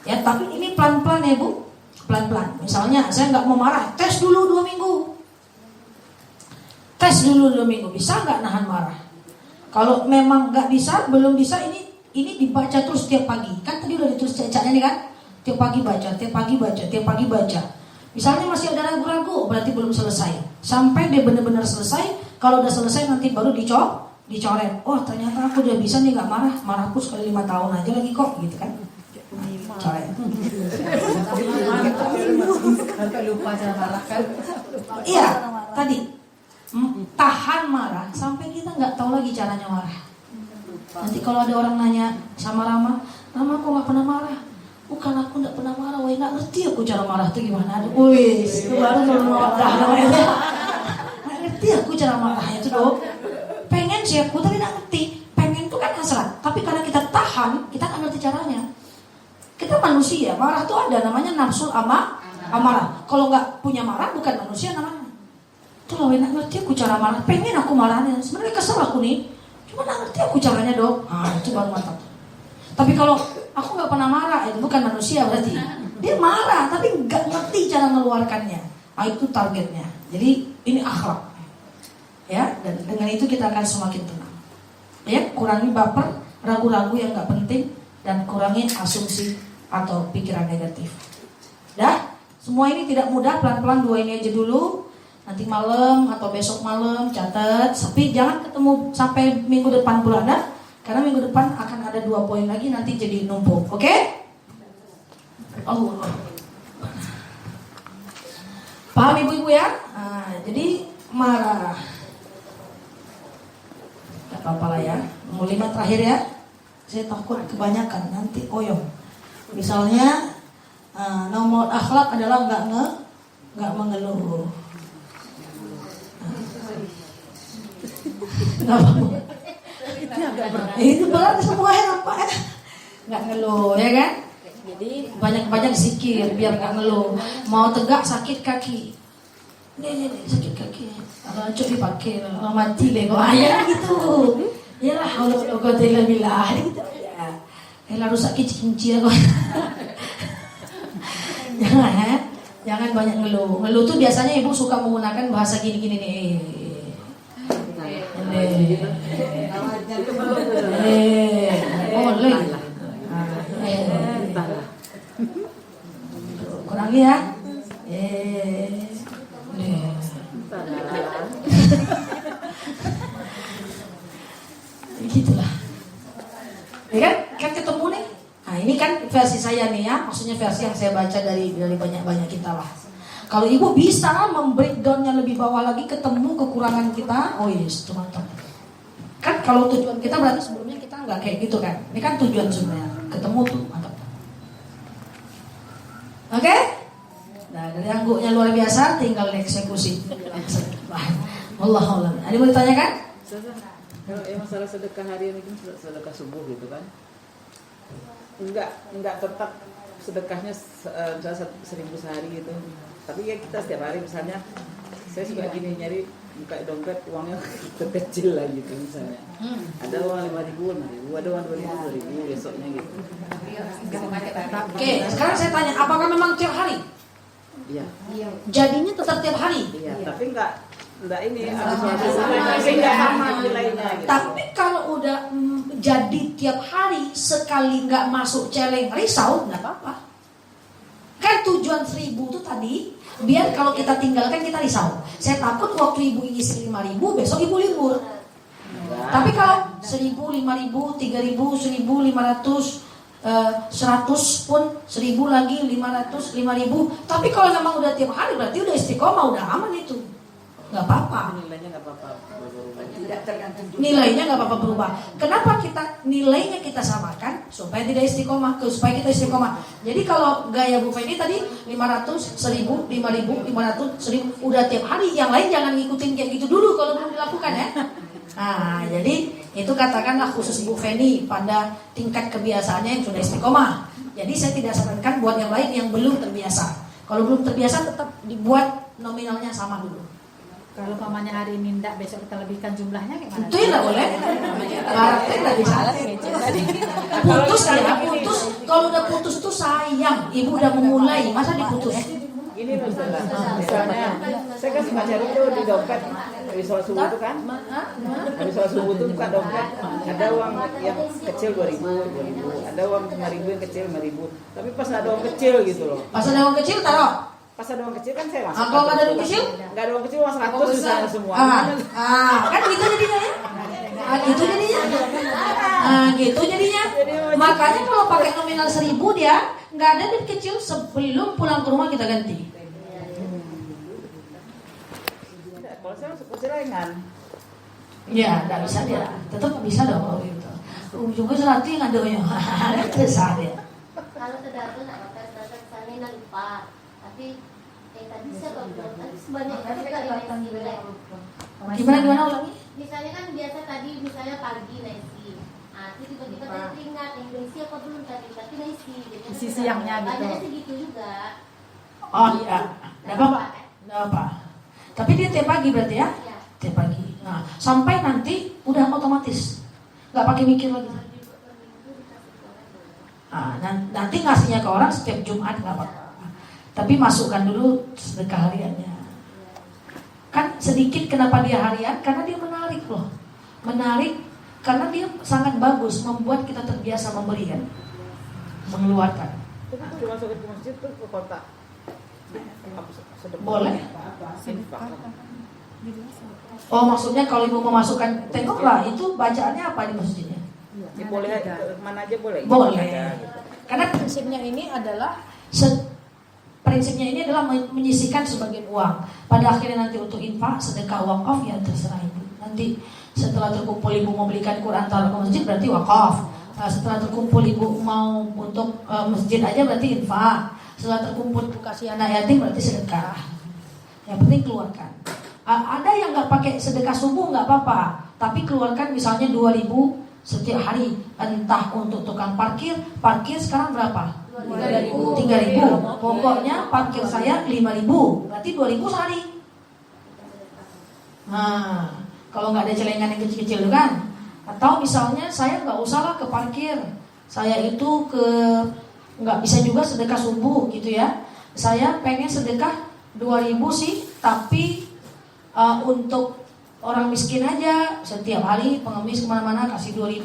Ya, tapi ini pelan-pelan ya Bu, pelan-pelan. Misalnya, saya nggak mau marah, tes dulu 2 minggu. Tes dulu 2 minggu, bisa nggak nahan marah? Kalau memang nggak bisa, belum bisa, ini dibaca terus tiap pagi. Kan tadi udah ditulis cacatnya nih kan? Tiap pagi baca, tiap pagi baca, tiap pagi baca. Misalnya masih ada ragu-ragu, berarti belum selesai. Sampai dia benar-benar selesai. Kalau udah selesai nanti baru dicoret. Oh ternyata aku udah bisa nih nggak marah. Marahku sekali 5 tahun aja lagi kok, gitu kan? Coret. Sampai lupa cara marah kan? Iya, tadi tahan marah sampai kita nggak tahu lagi caranya marah. Nanti kalau ada orang nanya sama Rama kok nggak pernah marah? Bukan aku nggak pernah marah, nggak ngerti aku cara marah itu gimana. Itu baru marah namanya. Nggak ngerti aku cara marahnya itu dong. Pengen sih aku tapi nggak ngerti. Pengen itu kan hasrat. Tapi karena kita tahan, kita nggak ngerti caranya. Kita manusia, marah tuh ada namanya nafsu amarah. Kalau nggak punya marah bukan manusia namanya. Tuh lah nggak ngerti aku cara marah. Pengen aku marahnya. Sebenarnya kesel aku nih. Cuma nggak ngerti aku caranya dong. Itu baru mantap. Tapi kalau aku nggak pernah marah, itu bukan manusia berarti. Dia marah, tapi nggak ngerti cara mengeluarkannya. Itu targetnya. Jadi ini akhlak. Ya, dan dengan itu kita akan semakin tenang. Ya, kurangi baper, ragu-ragu yang nggak penting, dan kurangi asumsi atau pikiran negatif. Dah, semua ini tidak mudah, pelan-pelan 2 ini aja dulu. Nanti malam atau besok malam catat, tapi jangan ketemu sampai minggu depan pula dah. Karena minggu depan akan ada 2 poin lagi, nanti jadi numpuk. Oke? Allah. Paham ibu-ibu ya? Nah, jadi marah. Gak apa-apa lah ya. Nomor 5 terakhir ya. Saya takut kebanyakan nanti oyong. Misalnya nomor akhlak adalah nggak mengeluh. Nggak apa-apa. Itu berat semua ya Pak ya. Nggak ngeluh ya kan? Jadi banyak-banyak zikir biar nggak ngeluh. Mau tegak sakit kaki. Nih sakit kaki. Kalau cuk dipakai, kalau mati deh. Kok ayah gitu. Ya lah, kalau kau tidak bilang gitu ya. Lalu sakit cincin kok. Jangan banyak ngeluh. Ngeluh tuh biasanya ibu suka menggunakan bahasa gini-gini nih. Boleh. Kurangi ya. Begitulah. Ya kan ketemu nih. Nah ini kan versi saya nih ya. Maksudnya versi yang saya baca dari banyak-banyak kita lah. Kalau ibu bisa membreakdownnya lebih bawah lagi, ketemu kekurangan kita, oh yes, itu mantap. Kan kalau tujuan kita berarti sebelumnya kita nggak kayak gitu kan. Ini kan tujuan sebenarnya, ketemu tuh mantap. Oke? Nah dari angguknya luar biasa, tinggal eksekusi. Allah. Ada mau ditanyakan? Kalau masalah sedekah harian itu sedekah subuh gitu kan? Enggak tetap sedekahnya misalnya 1.000 sehari gitu. Tapi ya kita setiap hari misalnya saya suka gini nyari buka dompet uangnya kecil lah gitu misalnya. Ada uang 5.000, ada uang 2.000 besoknya gitu. Oke, sekarang saya tanya, apakah memang tiap hari? Iya. Jadinya tetap tiap hari? Iya, tapi enggak ini enggak sama nilainya gitu. Tapi kalau udah jadi tiap hari sekali nggak masuk celeng risau, nggak apa-apa. Kan tujuan 1.000 itu tadi biar kalau kita tinggalkan kita risau. Saya takut waktu ibu ngisi 5.000 besok ibu libur. Tapi kalau 1.000, 5.000, 3.000, 1.500, 100 pun 1.000 lagi 500, 5.000. Tapi kalau memang udah tiap hari berarti udah istiqomah, udah aman itu. Nggak apa-apa. Nilainya nggak apa-apa. Tidak tergantung juga. Nilainya nggak apa-apa berubah. Kenapa nilainya kita samakan supaya tidak istiqomah, supaya kita istiqomah. Jadi kalau gaya Bu Feni tadi 500, 1.000, 5.000, 500, 1.000 udah tiap hari, yang lain jangan ngikutin kayak gitu dulu kalau belum dilakukan ya. Nah, jadi itu katakanlah khusus Bu Feni pada tingkat kebiasaannya yang sudah istiqomah. Jadi saya tidak sarankan buat yang lain yang belum terbiasa. Kalau belum terbiasa tetap dibuat nominalnya sama dulu. Kalau pamannya hari ini enggak, besok kita lebihkan jumlahnya gimana? Itu ya nggak boleh. Berarti nggak bisa. Putus ya, putus. Kalau udah putus tuh sayang. Ibu udah memulai, masa diputus? Gini loh misalnya saya kan suka cari tuh di dompet habis sholat subuh itu kan, habis sholat subuh itu buka dompet ada uang yang kecil 2.000, ada uang 5.000 yang kecil 5.000. Tapi pas ada uang kecil gitu loh. Pas ada uang kecil taruh. Pas ada uang kecil kan saya langsung. Kalau nggak ada uang kecil? Nggak ada uang kecil uang 100 misalnya semua. Kan gitu jadinya ya. Gitu jadinya. Gitu jadinya. Makanya kalau pakai nominal 1.000 dia nggak ada duit kecil sebelum pulang ke rumah kita ganti. Kalau saya kursilengan. Ya, nggak bisa dia. Tetap bisa dong kalau gitu. Ujungnya 100 yang ada yang besar dia. Kalau saudara tuh nggak apa-apa, misalnya lupa, tapi tadi saya tadi sebanyak itu kali Gimana ulangi? Misalnya kan biasa tadi misalnya pagi naisi, itu tiba-tiba tadi teringat yang naisi apa belum tadi, tapi naisi. Isi siangnya gitu. Banyak segitu juga. Oh iya, nggak apa-apa. Nggak apa. Tapi dia tiap pagi berarti ya? Ya. Tiap pagi. Nah, sampai nanti udah otomatis, nggak pakai mikir lagi. Nanti ngasihnya ke orang setiap Jumat nggak apa-apa. Tapi masukkan dulu sedekah hariannya. Kan sedikit kenapa dia harian? Karena dia menarik loh. Menarik karena dia sangat bagus membuat kita terbiasa memberi kan, mengeluarkan. Tapi kalau dimasukin ke masjid tuh ke kotak. Sedekah. Boleh. Infak. Oh, maksudnya kalau ibu memasukkan, tengoklah itu bacaannya apa di masjidnya. Ya, boleh ke mana aja boleh. Boleh. Aja, gitu. Karena prinsipnya ini adalah menyisihkan sebagian uang. Pada akhirnya nanti untuk infak, sedekah, wakaf ya terserah ibu. Nanti setelah terkumpul ibu mau belikan Quran taruh ke masjid berarti wakaf. Setelah terkumpul ibu mau untuk masjid aja berarti infak. Setelah terkumpul ibu kasih anak yatim berarti sedekah. Yang penting keluarkan. Ada yang nggak pakai sedekah subuh nggak apa-apa, tapi keluarkan misalnya 2.000 setiap hari, entah untuk tukang parkir sekarang berapa? 3.000. Pokoknya parkir saya 5.000, berarti 2.000 sehari. Nah, kalau nggak ada celengan yang kecil-kecil kan? Atau misalnya saya nggak usah lah ke parkir, saya itu nggak bisa juga sedekah subuh gitu ya. Saya pengen sedekah 2.000 sih, tapi untuk orang miskin aja setiap hari pengemis kemana-mana kasih 2.000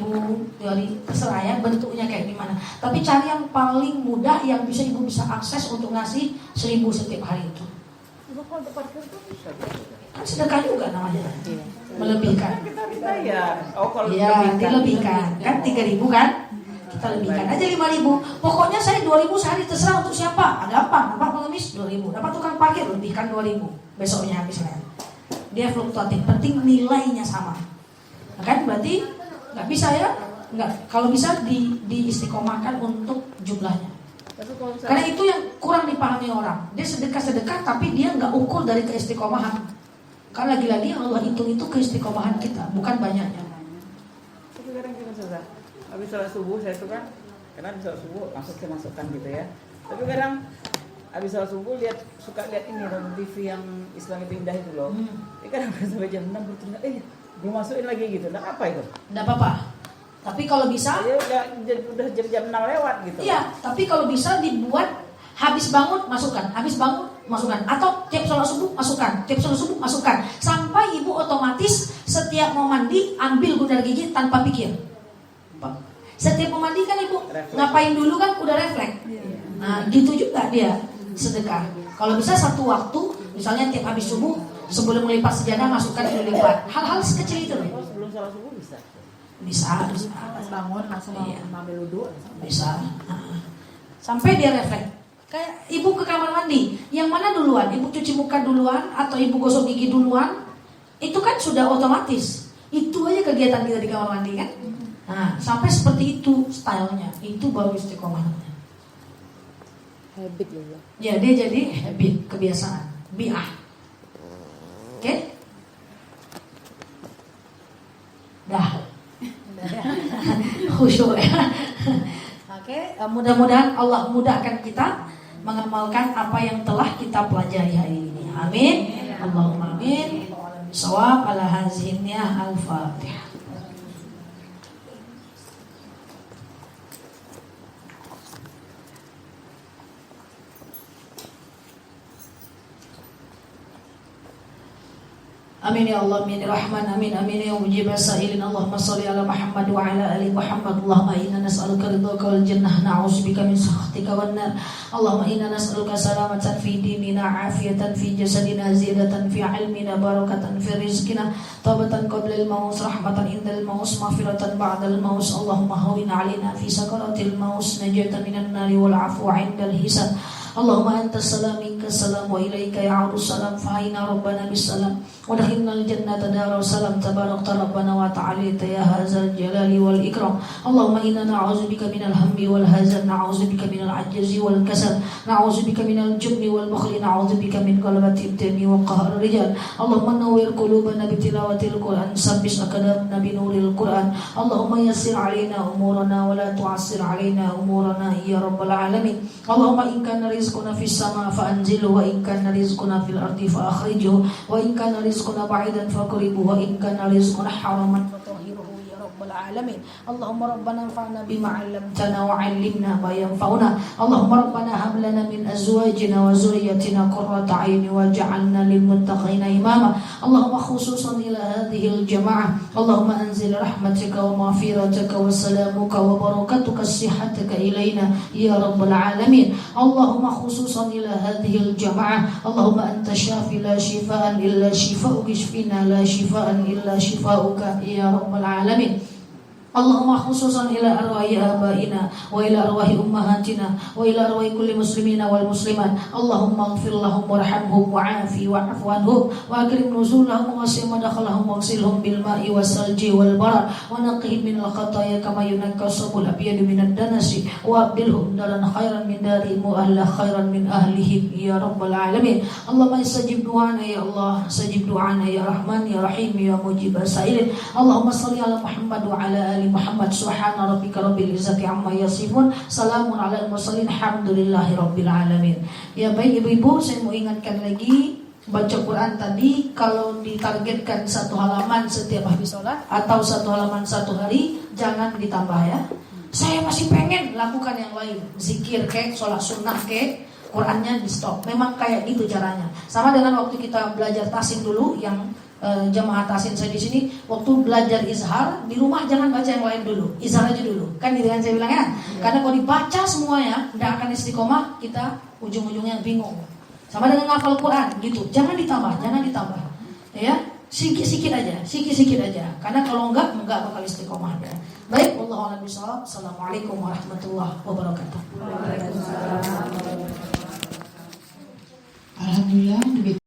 dari terserah ya bentuknya kayak gimana. Tapi cari yang paling mudah yang ibu bisa akses untuk ngasih 1.000 setiap hari itu. Kalau untuk parkir tuh bisa. Kan sedekah juga namanya. Melebihkan. Kita bayar. Oh kalau Iya, dilebihkan. Kan 3.000 kan? Kita lebihkan aja 5.000. Pokoknya saya 2.000 sehari terserah untuk siapa. Ada apa? Dapat pengemis 2.000. Dapat tukang parkir lebihkan 2.000. Besoknya habisnya. Dia fluktuatif, penting nilainya sama. Nah, kan berarti nggak bisa ya, nggak. Kalau bisa diistiqomahkan untuk jumlahnya. Karena itu yang kurang dipahami orang. Dia sedekah tapi dia nggak ukur dari keistiqomahan. Karena lagi-lagi yang Allah hitung itu keistiqomahan kita, bukan banyaknya. Tapi kadang kita susah. Habis sholat subuh saya tuh kan, karena habis sholat subuh langsung saya masukkan gitu ya. Tapi kadang habis sholat subuh suka lihat ini nonton TV yang Islam itu indah itu loh. Kadang sampai jam 6 bertanya, belum masukin lagi gitu. Nah apa itu? Nggak apa-apa. Tapi kalau bisa, ya udah jam 6 lewat gitu. Iya, tapi kalau bisa dibuat habis bangun masukkan, atau tiap sholat subuh masukkan, sampai ibu otomatis setiap mau mandi ambil gundar gigi tanpa pikir. Setiap mau mandi kan ibu ngapain dulu kan udah refleks. Nah gitu juga dia sedekah. Kalau bisa satu waktu, misalnya tiap habis subuh sebelum melipat sejadah masukkan dulu lipat. Hal-hal sekecil itu loh. Sebelum sholat subuh bisa. Bisa. Bangun langsung ambil wudhu. Bisa. Sampai dia refleks. Kayak ibu ke kamar mandi, yang mana duluan? Ibu cuci muka duluan atau ibu gosok gigi duluan? Itu kan sudah otomatis. Itu aja kegiatan kita di kamar mandi kan? Nah, sampai seperti itu stylenya. Itu baru istiqomahnya. Habit ya. Ya, dia jadi habit, kebiasaan, bi'ah. Oke? Dah. Khusyuk ya. Oke, mudah-mudahan Allah mudahkan kita mengamalkan apa yang telah kita pelajari hari ini. Amin. Allahumma amin. Shawab ala hazinnya al-Fatihah. Amin ya Allah, amin ya Rahman, amin amin ya mujib as-sa'ilin. Allahumma shalli ala Muhammad wa ala ali Muhammad. Allahumma inna nas'aluka ridhaka wal jannah, na'udzubika min sakhatika wan nar. Allahumma inna nas'aluka salamatan fi dinina, afiyatan fi jasadina, ziyadatan fi ilmina, barakatan fi rizqina, taubatan qabla al-maut, rahmatan indal maut, maghfiratan ba'da al-maut. Allahumma hawwin 'alaina fi sakaratil maut, najatan minan nari wal 'afwa 'indal hisab. Allahumma antas salam minkas salam wa ilaika ya'udus salam, fa'ina rabbana bis salam wa dakhilnal jannata darus salam, tabarakta rabbana wa ta'alita ya hadzal jalali wal ikram. Allahumma inna na'udzubika minal hammi wal hazan, na'udzubika minal ajzi wal kasal, na'udzubika minal jubni wal bukhli, na'udzubika min ghalabati ad-dini wa qahri rijal. Allahumma nawwir qulubana bi tilawatil Qur'an, sabbis aqdamana bi nuril Qur'an. Allahumma yassir 'alaina umurana wa la tu'assir 'alaina umurana ya rabbal alamin. Allahumma in kana rizquna fis sama fa'anzilhu, wa in kana rizquna fil ardi fa'akhrijhu, wa in kana rizquna ba'idan faqribhu, wa in kana rizquna haraman fatahhirhu ya rabbal rabbal alamin. Allahumma rabbana anfa'na bima 'allamtana wa 'allimna ma yanfa'una. Allahumma rabbana hab lana min azwajina wa zurriyyatina qurrata 'ayni waj'alna lil muttaqina imama. Allahumma khususan ila hadhihi al jama'ah, Allahumma anzil rahmatika wa maghfiratika wa salamuka wa barakatuka sihhataka ilaina ya rabbal alamin. Allahumma khususan ila hadhihi al jama'ah, Allahumma anta syafi la shifaan illa shifa'uka ishfina la shifaan illa shifa'uka ya rabbal alamin. Allahumma khususan ila arwahi abaina wa ila arwahi ummahatina wa ila arwahi kulli muslimina wal muslimat. Allahumma ighfir lahum warhamhum wa'afi wa'fu anhum wa akrim nuzulahum wa wasi' madkhalahum waghsilhum bil ma'i wasalji wal barad wa naqqihim min al khataaya kama yunqqa as-sabul abyad min ad-danasi wa abdilhum daran khairan min darihim wa ahla khairan min ahlihim ya rabbal alamin. Allahumma istajib du'ana ya Allah, sajib du'ana ya Rahman ya Rahim ya mujib as-sa'ilin. Allahumma shalli ala Muhammad wa ala ali Muhammad. Subhana rabbika rabbil izzati amma yasifun, salamun alal mursalin, alhamdulillahi rabbil alamin. Ya baik ibu-ibu, saya mau ingatkan lagi, baca Quran tadi kalau ditargetkan 1 halaman setiap habis sholat atau 1 halaman 1 hari, jangan ditambah ya. Saya masih pengen lakukan yang lain, zikir kek, sholat sunnah kek, Qurannya di stop. Memang kayak gitu caranya. Sama dengan waktu kita belajar tasin dulu, yang jamaah tasin saya di sini, waktu belajar izhar di rumah jangan baca yang lain dulu, izhar aja dulu. Kan gitu yang saya bilang ya. Karena kalau dibaca semuanya tidak akan istiqomah, kita ujung-ujungnya bingung. Sama dengan hafal Quran gitu, jangan ditambah. Ya, sikit-sikit aja. Karena kalau enggak bakal istiqomah ya. Baik, wallahu a'lam bishawab. Assalamualaikum warahmatullahi wabarakatuh.